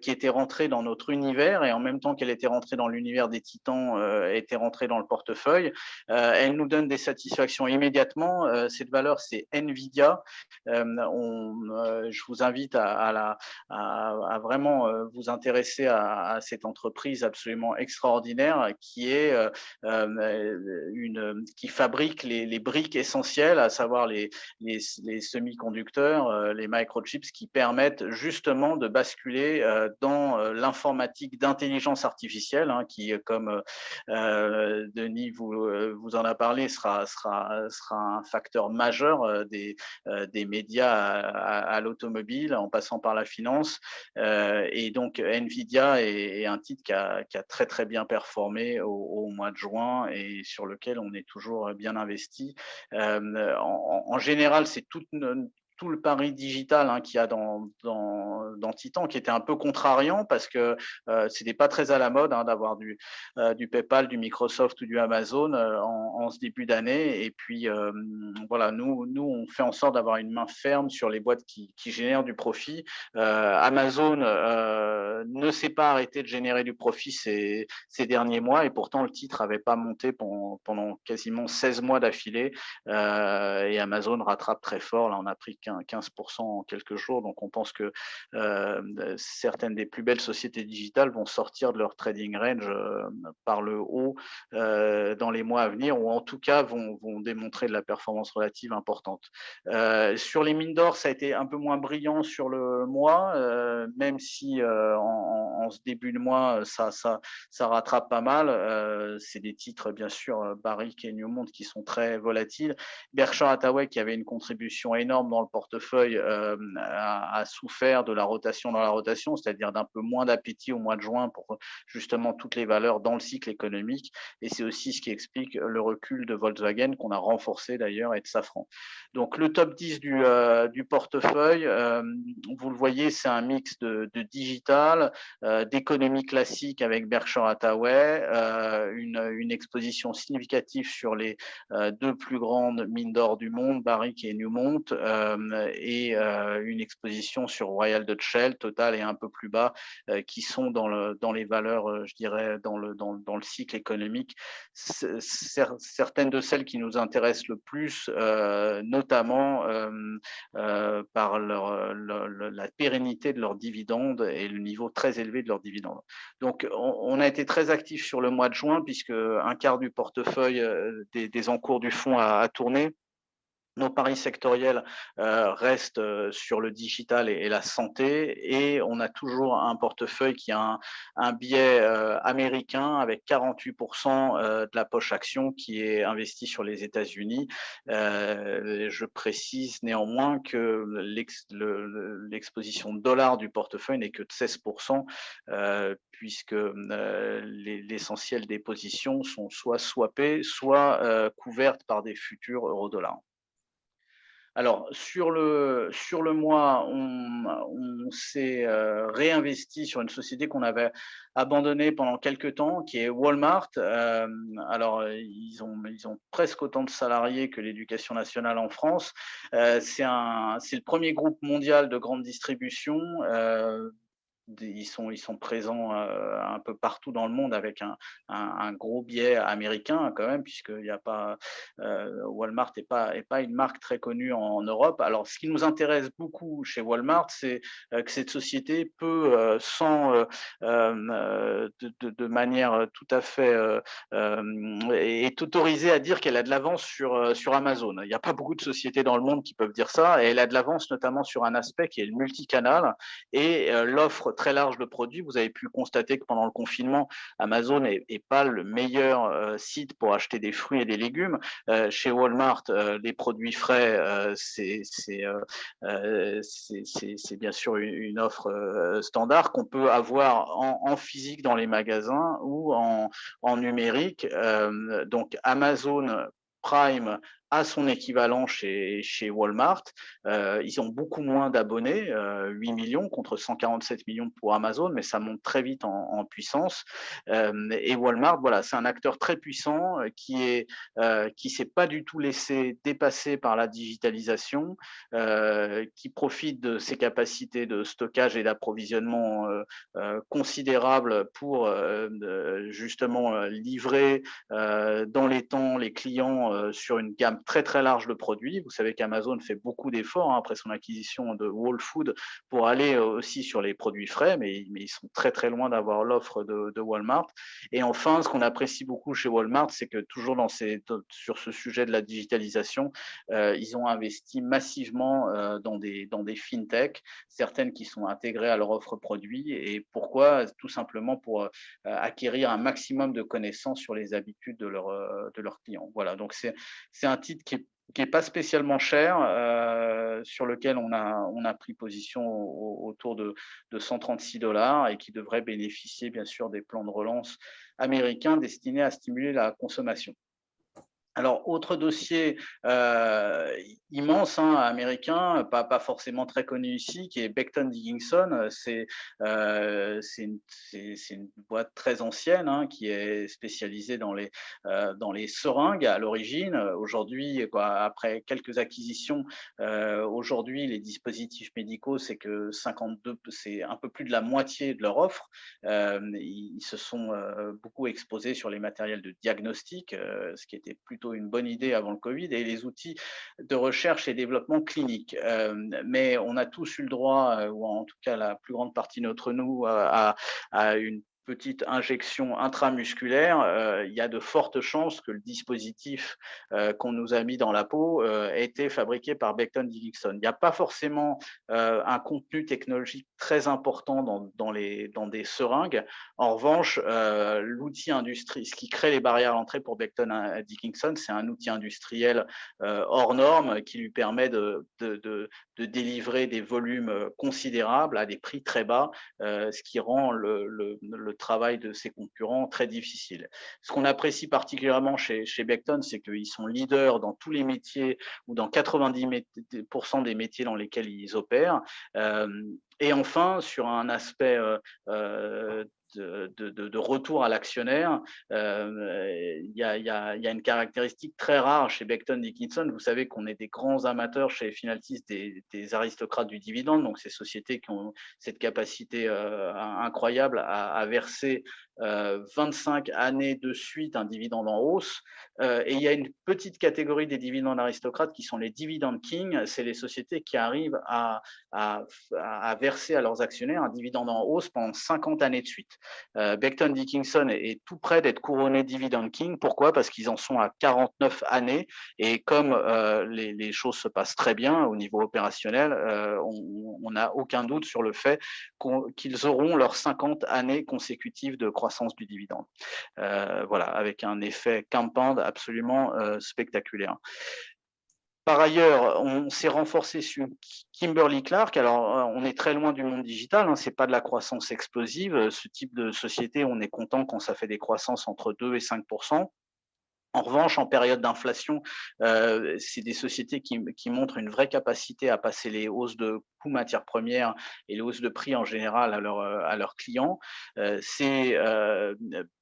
qui était rentrée dans notre univers, et en même temps qu'elle était rentrée dans l'univers des Titans, était rentrée dans le portefeuille. Elle nous donne des satisfactions immédiatement. Cette valeur, c'est Nvidia. Je vous invite à vraiment vous intéresser à cette entreprise absolument extraordinaire qui fabrique les briques essentielles, à savoir les semi-conducteurs, les microchips, qui permettent justement de basculer dans l'informatique d'intelligence artificielle, qui, comme Denis vous en a parlé, sera un facteur majeur des médias à l'automobile, en passant par la finance. Et donc Nvidia est un titre qui a très très bien performé au mois de juin et sur lequel on est toujours bien investi. En général, c'est tout le pari digital qu'il y a dans Titan, qui était un peu contrariant parce que c'était pas très à la mode d'avoir du PayPal, du Microsoft ou du Amazon en ce début d'année. Et puis voilà, nous on fait en sorte d'avoir une main ferme sur les boîtes qui génèrent du profit. Amazon ne s'est pas arrêté de générer du profit ces derniers mois, et pourtant le titre n'avait pas monté pendant quasiment 16 mois d'affilée. Et Amazon rattrape très fort. Là, on a pris 15% en quelques jours. Donc, on pense que certaines des plus belles sociétés digitales vont sortir de leur trading range par le haut dans les mois à venir, ou en tout cas vont démontrer de la performance relative importante. Sur les mines d'or, ça a été un peu moins brillant sur le mois, même si en ce début de mois, ça rattrape pas mal. C'est des titres, bien sûr, Barrick et Newmont, qui sont très volatiles. Berkshire Hathaway, qui avait une contribution énorme dans le portefeuille, a souffert de la rotation dans la rotation, c'est-à-dire d'un peu moins d'appétit au mois de juin pour justement toutes les valeurs dans le cycle économique. Et c'est aussi ce qui explique le recul de Volkswagen, qu'on a renforcé d'ailleurs, et de Safran. Donc le top 10 du portefeuille, vous le voyez, c'est un mix de digital, d'économie classique avec Berkshire Hathaway, une exposition significative sur les deux plus grandes mines d'or du monde, Barrick et Newmont, et une exposition sur Royal Dutch Shell, Total est un peu plus bas, qui sont dans les valeurs, je dirais, dans le cycle économique. Certaines de celles qui nous intéressent le plus, notamment par la pérennité de leurs dividendes et le niveau très élevé de leurs dividendes. Donc, on a été très actifs sur le mois de juin, puisque un quart du portefeuille des encours du fonds a tourné. nos paris sectoriels restent sur le digital et la santé, et on a toujours un portefeuille qui a un biais américain avec 48% de la poche action qui est investie sur les États-Unis. Je précise néanmoins que l'exposition dollar du portefeuille n'est que de 16%, puisque l'essentiel des positions sont soit swappées, soit couvertes par des futurs euro-dollars. Alors, sur le mois, on s'est réinvesti sur une société qu'on avait abandonnée pendant quelques temps, qui est Walmart. Alors, ils ont presque autant de salariés que l'éducation nationale en France. C'est le premier groupe mondial de grande distribution. Ils sont présents un peu partout dans le monde avec un gros biais américain quand même, puisqu'il n'y a pas Walmart n'est pas une marque très connue en Europe. Alors, ce qui nous intéresse beaucoup chez Walmart, c'est que cette société peut, de manière tout à fait, est autorisée à dire qu'elle a de l'avance sur Amazon. Il n'y a pas beaucoup de sociétés dans le monde qui peuvent dire ça, et elle a de l'avance notamment sur un aspect qui est le multicanal et l'offre très large de produits. Vous avez pu constater que pendant le confinement, Amazon est pas le meilleur site pour acheter des fruits et des légumes. Chez Walmart, les produits frais, c'est bien sûr une offre standard qu'on peut avoir en physique dans les magasins ou en numérique. Donc Amazon Prime a son équivalent chez Walmart. Ils ont beaucoup moins d'abonnés, 8 millions contre 147 millions pour Amazon, mais ça monte très vite en puissance. Et Walmart, voilà, c'est un acteur très puissant qui s'est pas du tout laissé dépasser par la digitalisation, qui profite de ses capacités de stockage et d'approvisionnement considérables pour justement livrer dans les temps les clients sur une gamme très très large de produits. Vous savez qu'Amazon fait beaucoup d'efforts après son acquisition de Whole Foods pour aller aussi sur les produits frais, mais ils sont très très loin d'avoir l'offre de Walmart. Et enfin, ce qu'on apprécie beaucoup chez Walmart, c'est que toujours sur ce sujet de la digitalisation, ils ont investi massivement dans des fintech, certaines qui sont intégrées à leur offre produit. Et pourquoi? Tout simplement pour acquérir un maximum de connaissances sur les habitudes de leurs clients. Voilà, donc c'est un titre qui est pas spécialement cher, sur lequel on a pris position autour de 136 $ et qui devrait bénéficier bien sûr des plans de relance américains destinés à stimuler la consommation. Alors, autre dossier immense, américain, pas forcément très connu ici, qui est Becton Dickinson. C'est une boîte très ancienne qui est spécialisée dans les seringues à l'origine. Aujourd'hui, après quelques acquisitions, aujourd'hui, les dispositifs médicaux, c'est un peu plus de la moitié de leur offre. Ils se sont beaucoup exposés sur les matériels de diagnostic, ce qui était plutôt une bonne idée avant le Covid, et les outils de recherche et développement clinique. Mais on a tous eu le droit, ou en tout cas la plus grande partie d'entre nous, à une petite injection intramusculaire. Il y a de fortes chances que le dispositif qu'on nous a mis dans la peau ait été fabriqué par Becton Dickinson. Il n'y a pas forcément un contenu technologique très important dans des seringues. En revanche, l'outil industriel, ce qui crée les barrières à l'entrée pour Becton Dickinson, c'est un outil industriel hors norme qui lui permet de délivrer des volumes considérables à des prix très bas, ce qui rend le travail de ses concurrents très difficile. Ce qu'on apprécie particulièrement chez Becton, c'est qu'ils sont leaders dans tous les métiers, ou dans 90% des métiers dans lesquels ils opèrent. Et enfin, sur un aspect de retour à l'actionnaire, il y a une caractéristique très rare chez Becton Dickinson. Vous savez qu'on est des grands amateurs chez Finaltis des aristocrates du dividende, donc ces sociétés qui ont cette capacité incroyable à verser 25 années de suite un dividende en hausse. Et il y a une petite catégorie des dividendes aristocrates qui sont les dividend kings. C'est les sociétés qui arrivent à verser à leurs actionnaires un dividende en hausse pendant 50 années de suite. liste. Becton Dickinson est tout près d'être couronné Dividend King. Pourquoi? Parce qu'ils en sont à 49 années et comme les choses se passent très bien au niveau opérationnel, on n'a aucun doute sur le fait qu'ils auront leurs 50 années consécutives de croissance du dividende. Voilà, avec un effet compound absolument spectaculaire. Par ailleurs, on s'est renforcé sur Kimberly-Clark. Alors, on est très loin du monde digital, hein, ce n'est pas de la croissance explosive. Ce type de société, on est content quand ça fait des croissances entre 2 et 5%. En revanche, en période d'inflation, c'est des sociétés qui montrent une vraie capacité à passer les hausses de coûts matières premières et les hausses de prix en général à leurs clients. C'est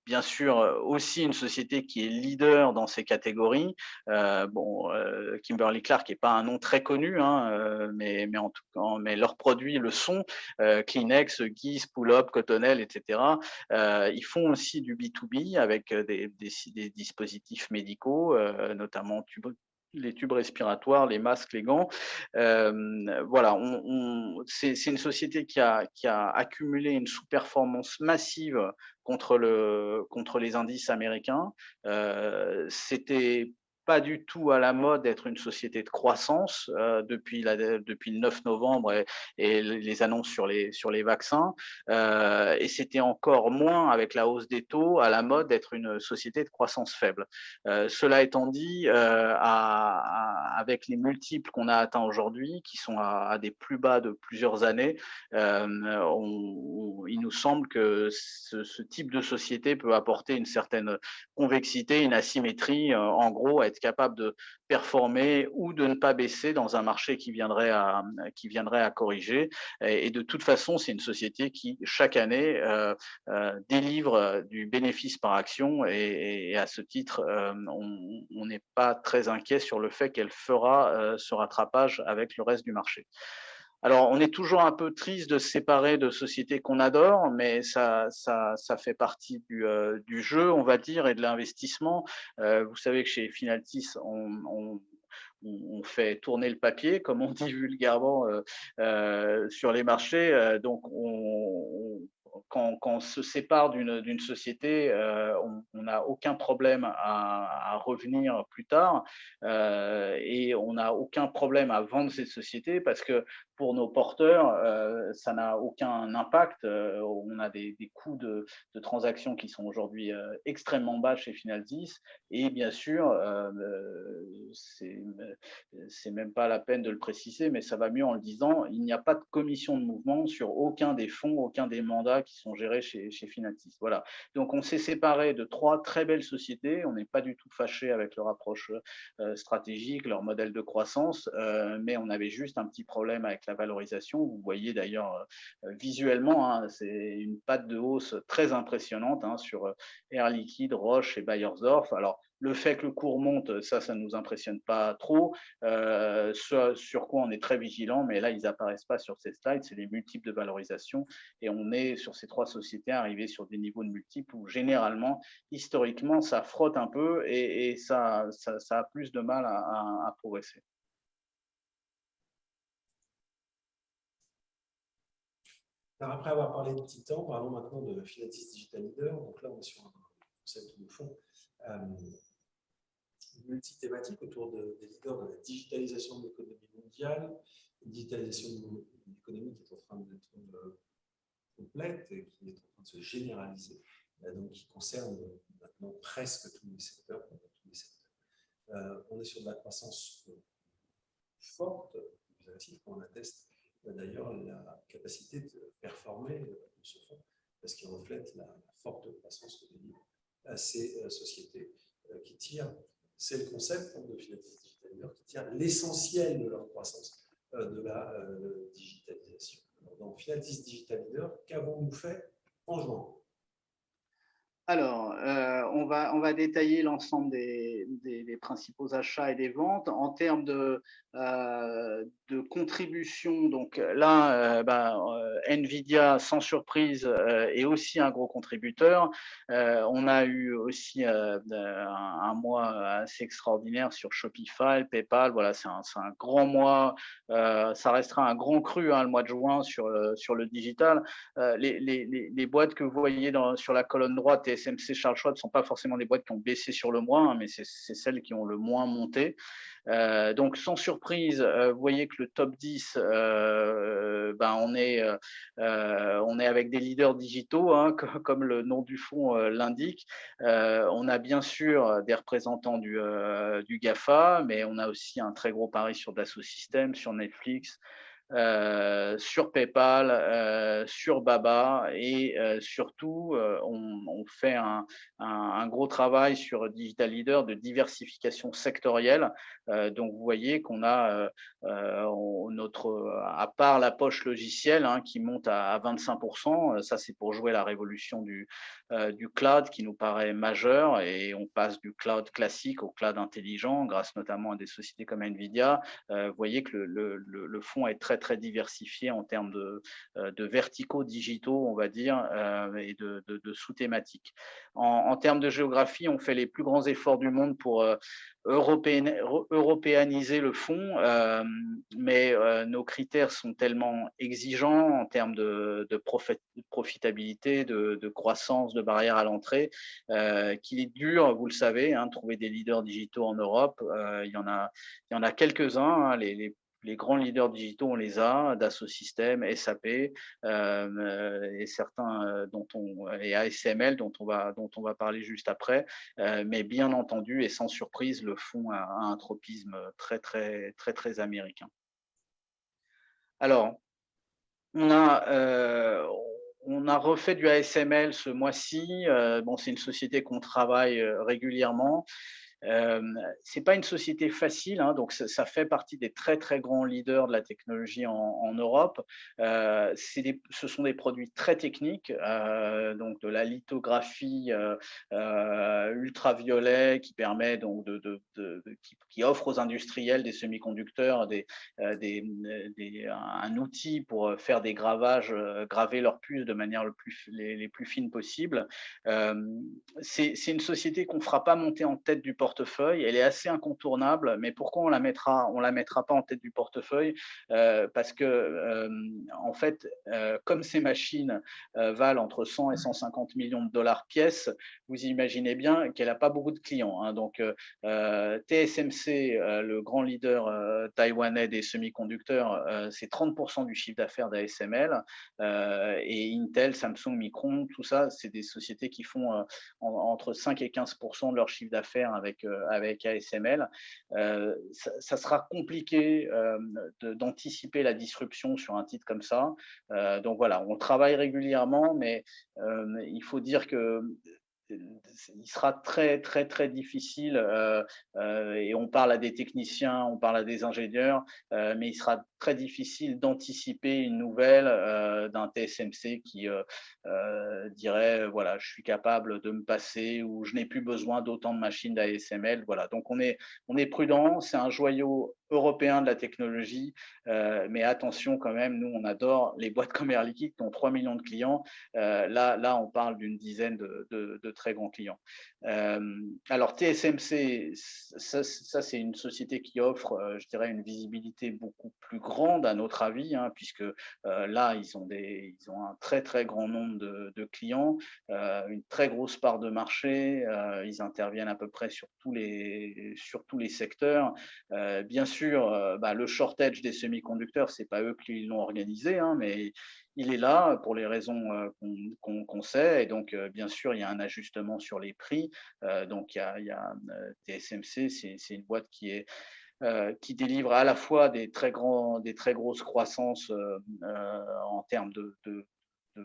bien sûr aussi une société qui est leader dans ces catégories. Kimberly-Clark n'est pas un nom très connu, hein, mais en tout cas, mais leurs produits le sont. Kleenex, Guise, Pull-Up, Cottonelle, etc. Ils font aussi du B2B avec des dispositifs médicaux, notamment les tubes respiratoires, les masques, les gants. Voilà, c'est une société qui a accumulé une sous-performance massive contre les indices américains. C'était pas du tout à la mode d'être une société de croissance depuis le 9 novembre et les annonces sur les vaccins. Et c'était encore moins avec la hausse des taux à la mode d'être une société de croissance faible. Cela étant dit, avec les multiples qu'on a atteints aujourd'hui, qui sont à des plus bas de plusieurs années, il nous semble que ce type de société peut apporter une certaine convexité, une asymétrie, en gros, être capable de performer ou de ne pas baisser dans un marché qui viendrait à corriger. Et de toute façon, c'est une société qui, chaque année, délivre du bénéfice par action et à ce titre, on n'est pas très inquiet sur le fait qu'elle fera ce rattrapage avec le reste du marché. Alors, on est toujours un peu triste de se séparer de sociétés qu'on adore, mais ça fait partie du jeu, on va dire, et de l'investissement. Vous savez que chez Finaltis, on fait tourner le papier, comme on dit vulgairement, sur les marchés. Donc, quand on se sépare d'une société, on n'a aucun problème à revenir plus tard et on n'a aucun problème à vendre cette société parce que pour nos porteurs, ça n'a aucun impact. On a des coûts de transaction qui sont aujourd'hui extrêmement bas chez Finaltis et bien sûr, c'est même pas la peine de le préciser, mais ça va mieux en le disant, il n'y a pas de commission de mouvement sur aucun des fonds, aucun des mandats qui sont gérés chez Finaltis. Voilà. Donc on s'est séparé de 3 très belles sociétés, on n'est pas du tout fâché avec leur approche stratégique, leur modèle de croissance, mais on avait juste un petit problème avec la valorisation. Vous voyez d'ailleurs visuellement, hein, c'est une patte de hausse très impressionnante hein, sur Air Liquide, Roche et Beiersdorf. Alors, le fait que le cours monte, ça ne nous impressionne pas trop. Sur quoi on est très vigilant, mais là, ils n'apparaissent pas sur ces slides, c'est les multiples de valorisation. Et on est sur ces 3 sociétés arrivés sur des niveaux de multiples où généralement, historiquement, ça frotte un peu et ça a plus de mal à progresser. Alors après avoir parlé de Titan, parlons maintenant de Finaltis Digital Leader. Donc là, on est sur un concept de fond multithématique autour des leaders de la digitalisation de l'économie mondiale, une digitalisation de l'économie qui est en train d'être complète et qui est en train de se généraliser, donc qui concerne maintenant presque tous les secteurs. On est sur de la croissance forte, plus agressive, on atteste d'ailleurs la capacité de performer de ce fonds, parce qu'il reflète la forte croissance que délivrent ces sociétés qui tirent, c'est le concept de Finaltis Digital Leader, qui tire l'essentiel de leur croissance de la digitalisation. Alors, dans Finaltis Digital Leader, qu'avons-nous fait en juin? Alors, on va détailler l'ensemble des principaux achats et des ventes. En termes de contribution, donc là, Nvidia, sans surprise, est aussi un gros contributeur. On a eu aussi un mois assez extraordinaire sur Shopify, PayPal. Voilà, c'est un grand mois. Ça restera un grand cru, hein, le mois de juin sur le digital. Les boîtes que vous voyez sur la colonne droite, TSMC, Charles Schwab, ne sont pas forcément des boîtes qui ont baissé sur le mois, hein, mais c'est celles qui ont le moins monté. Donc, sans surprise, vous voyez que le top 10, on est avec des leaders digitaux, hein, comme le nom du fonds l'indique. On a bien sûr des représentants du GAFA, mais on a aussi un très gros pari sur Dassault Systèmes, sur Netflix, sur PayPal, sur Baba et surtout, on fait un gros travail sur Digital Leader de diversification sectorielle. Donc, vous voyez qu'on a à part la poche logicielle, hein, qui monte à 25%, ça c'est pour jouer la révolution du cloud qui nous paraît majeur, et on passe du cloud classique au cloud intelligent grâce notamment à des sociétés comme Nvidia. Vous voyez que le fonds est très très diversifié en termes de verticaux digitaux, on va dire, et de sous-thématiques. En termes de géographie, on fait les plus grands efforts du monde pour européaniser le fonds, mais nos critères sont tellement exigeants en termes de profitabilité, de croissance, de barrières à l'entrée, qu'il est dur, vous le savez, hein, de trouver des leaders digitaux en Europe. Il y en a quelques-uns, hein, les grands leaders digitaux, on les a, Dassault Systèmes, SAP, et certains et ASML dont on va parler juste après. Mais bien entendu et sans surprise, le fonds a un tropisme très très très très américain. Alors, on a refait du ASML ce mois-ci. Bon, c'est une société qu'on travaille régulièrement. C'est pas une société facile, hein, donc ça fait partie des très très grands leaders de la technologie en Europe. Ce sont des produits très techniques, donc de la lithographie ultraviolet qui permet donc qui offre aux industriels des semi-conducteurs un outil pour faire des gravages, graver leurs puces de manière les plus fines possible. C'est une société qu'on ne fera pas monter en tête du portefeuille. Elle est assez incontournable, mais pourquoi on la mettra pas en tête du portefeuille? Parce que, en fait, comme ces machines valent entre 100 et 150 millions de dollars pièce, vous imaginez bien qu'elle n'a pas beaucoup de clients, hein. Donc, TSMC, le grand leader taïwanais des semi-conducteurs, c'est 30% du chiffre d'affaires d'ASML, et Intel, Samsung, Micron, tout ça, c'est des sociétés qui font entre 5 et 15% de leur chiffre d'affaires avec ASML. Ça sera compliqué d'anticiper la disruption sur un titre comme ça. Donc voilà, on travaille régulièrement, mais il faut dire que il sera très très très difficile, et on parle à des techniciens, on parle à des ingénieurs, mais il sera très difficile d'anticiper une nouvelle d'un TSMC qui dirait voilà, je suis capable de me passer, ou je n'ai plus besoin d'autant de machines d'ASML. Voilà, donc on est prudent, c'est un joyau européen de la technologie, mais attention quand même, nous on adore les boîtes comme Air Liquide qui ont 3 millions de clients. Là, on parle d'une dizaine de très grands clients. Alors TSMC, ça c'est une société qui offre, je dirais, une visibilité beaucoup plus grande à notre avis, hein, puisque là, ils ont un très très grand nombre de clients, une très grosse part de marché, ils interviennent à peu près sur tous les secteurs. Bien sûr, le shortage des semi-conducteurs, c'est pas eux qui l'ont organisé, hein, mais il est là pour les raisons qu'on sait, et donc bien sûr il y a un ajustement sur les prix. Donc il y a TSMC, c'est une boîte qui délivre à la fois des très grosses croissances en termes de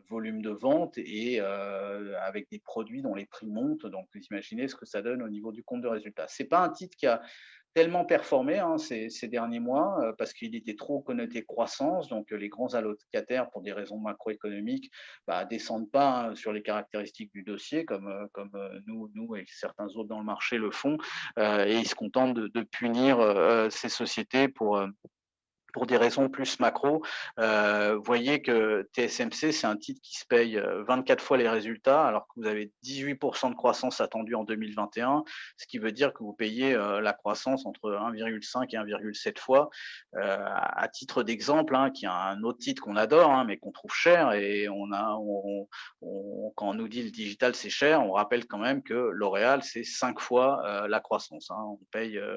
volume de vente, et avec des produits dont les prix montent. Donc vous imaginez ce que ça donne au niveau du compte de résultat. C'est pas un titre qui a tellement performé hein, ces derniers mois parce qu'il était trop connoté croissance. Donc, les grands allocataires, pour des raisons macroéconomiques, descendent pas hein, sur les caractéristiques du dossier comme nous et certains autres dans le marché le font. Et ils se contentent de punir ces sociétés pour des raisons plus macro. Vous voyez que TSMC, c'est un titre qui se paye 24 fois les résultats, alors que vous avez 18% de croissance attendue en 2021, ce qui veut dire que vous payez la croissance entre 1,5 et 1,7 fois. À titre d'exemple, hein, qui est un autre titre qu'on adore, hein, mais qu'on trouve cher, et quand on nous dit le digital c'est cher, on rappelle quand même que L'Oréal, c'est 5 fois la croissance. Hein.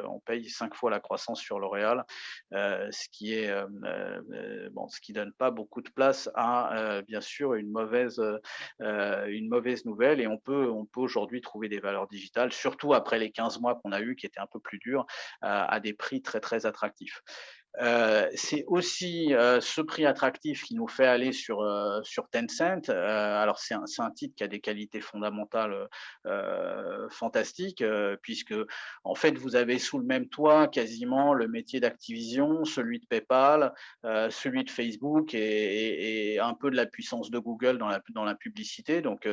On paye 5 fois la croissance sur L'Oréal. Ce qui donne pas beaucoup de place à bien sûr une mauvaise nouvelle. Et on peut aujourd'hui trouver des valeurs digitales, surtout après les 15 mois qu'on a eu qui étaient un peu plus durs, à des prix très très attractifs. C'est aussi ce prix attractif qui nous fait aller sur Tencent. Alors c'est un titre qui a des qualités fondamentales fantastiques, puisque en fait vous avez sous le même toit quasiment le métier d'Activision, celui de PayPal, celui de Facebook et un peu de la puissance de Google dans la publicité. Donc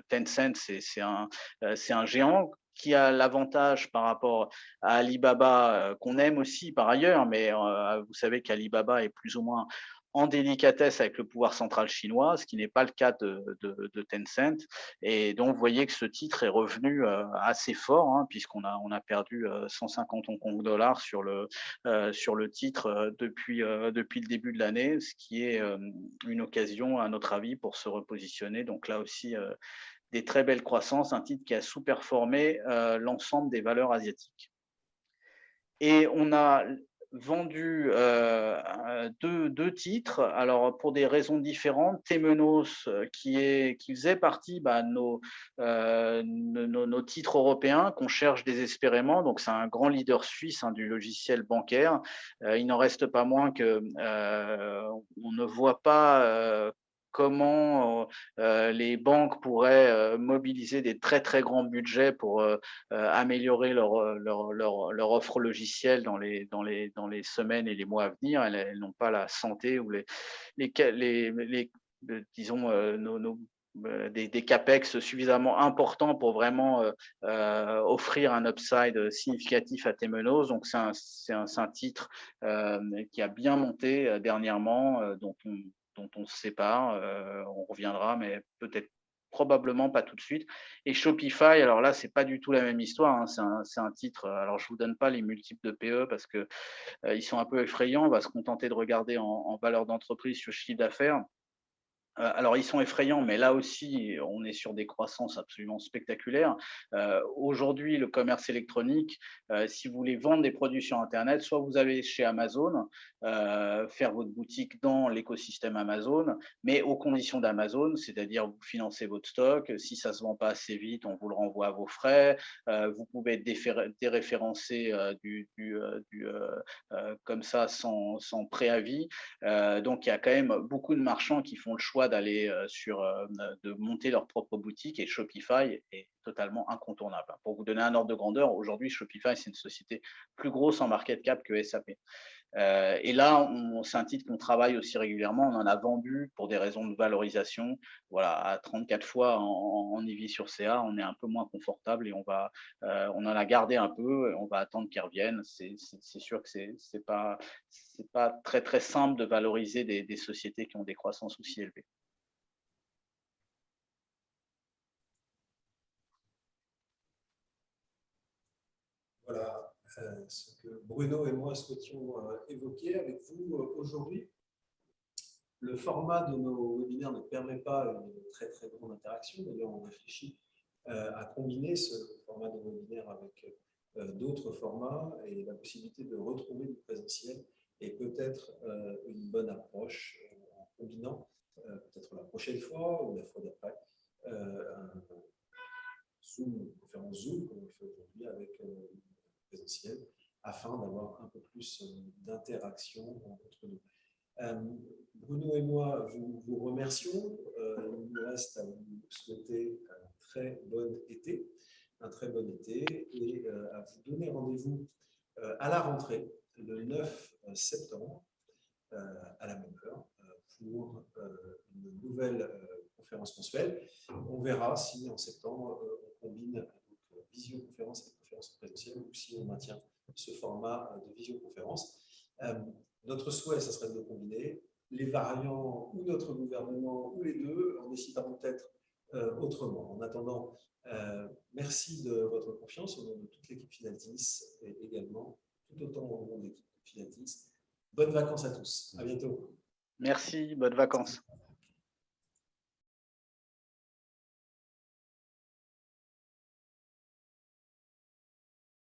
Tencent c'est un géant qui a l'avantage par rapport à Alibaba, qu'on aime aussi par ailleurs, mais vous savez qu'Alibaba est plus ou moins en délicatesse avec le pouvoir central chinois, ce qui n'est pas le cas de Tencent. Et donc, vous voyez que ce titre est revenu assez fort, hein, on a perdu 150 Hong Kong dollars sur le titre depuis le début de l'année, ce qui est une occasion, à notre avis, pour se repositionner. Donc là aussi, des très belles croissances, un titre qui a sous-performé l'ensemble des valeurs asiatiques. Et on a vendu deux titres, alors pour des raisons différentes. Temenos, qui faisait partie de nos titres européens qu'on cherche désespérément. Donc c'est un grand leader suisse hein, du logiciel bancaire. Il n'en reste pas moins que on ne voit pas comment les banques pourraient mobiliser des très très grands budgets pour améliorer leur offre logicielle dans les semaines et les mois à venir. Elles n'ont pas la santé ou disons des capex suffisamment importants pour vraiment offrir un upside significatif à Temenos. Donc c'est un titre qui a bien monté dernièrement, dont on se sépare. On reviendra, mais peut-être probablement pas tout de suite. Et Shopify, alors là, c'est pas du tout la même histoire. Hein. C'est un titre. Alors, je vous donne pas les multiples de PE parce que ils sont un peu effrayants. On va se contenter de regarder en valeur d'entreprise sur chiffre d'affaires. Alors, ils sont effrayants, mais là aussi, on est sur des croissances absolument spectaculaires. Aujourd'hui, le commerce électronique, si vous voulez vendre des produits sur Internet, soit vous allez chez Amazon, faire votre boutique dans l'écosystème Amazon, mais aux conditions d'Amazon, c'est-à-dire vous financez votre stock. Si ça ne se vend pas assez vite, on vous le renvoie à vos frais. Vous pouvez être déréférencé comme ça sans préavis. Donc, il y a quand même beaucoup de marchands qui font le choix d'aller de monter leur propre boutique, et Shopify est totalement incontournable. Pour vous donner un ordre de grandeur, aujourd'hui, Shopify, c'est une société plus grosse en market cap que SAP. Et là, c'est un titre qu'on travaille aussi régulièrement. On en a vendu pour des raisons de valorisation. Voilà, à 34 fois en EV sur CA, on est un peu moins confortable et on en a gardé un peu. Et on va attendre qu'ils reviennent. C'est sûr que c'est pas très très simple de valoriser des sociétés qui ont des croissances aussi élevées. Voilà ce que Bruno et moi souhaitions évoquer avec vous aujourd'hui. Le format de nos webinaires ne permet pas une très très grande interaction. D'ailleurs, on réfléchit à combiner ce format de webinaire avec d'autres formats, et la possibilité de retrouver du présentiel est peut-être une bonne approche en combinant peut-être la prochaine fois ou la fois d'après une conférence Zoom comme on le fait aujourd'hui avec présentiel, afin d'avoir un peu plus d'interaction entre nous. Bruno et moi vous remercions. Il nous reste à vous souhaiter un très bon été et à vous donner rendez-vous à la rentrée, le 9 septembre, à la même heure, pour une nouvelle conférence mensuelle. On verra si en septembre, on combine visioconférence et conférence présentielle ou si on maintient ce format de visioconférence. Notre souhait, ça serait de le combiner. Les variants ou notre gouvernement ou les deux en décideront peut-être autrement. En attendant, merci de votre confiance au nom de toute l'équipe Finaltis et également tout autant au nom de l'équipe Finaltis. Bonnes vacances à tous. À bientôt. Merci, bonnes vacances.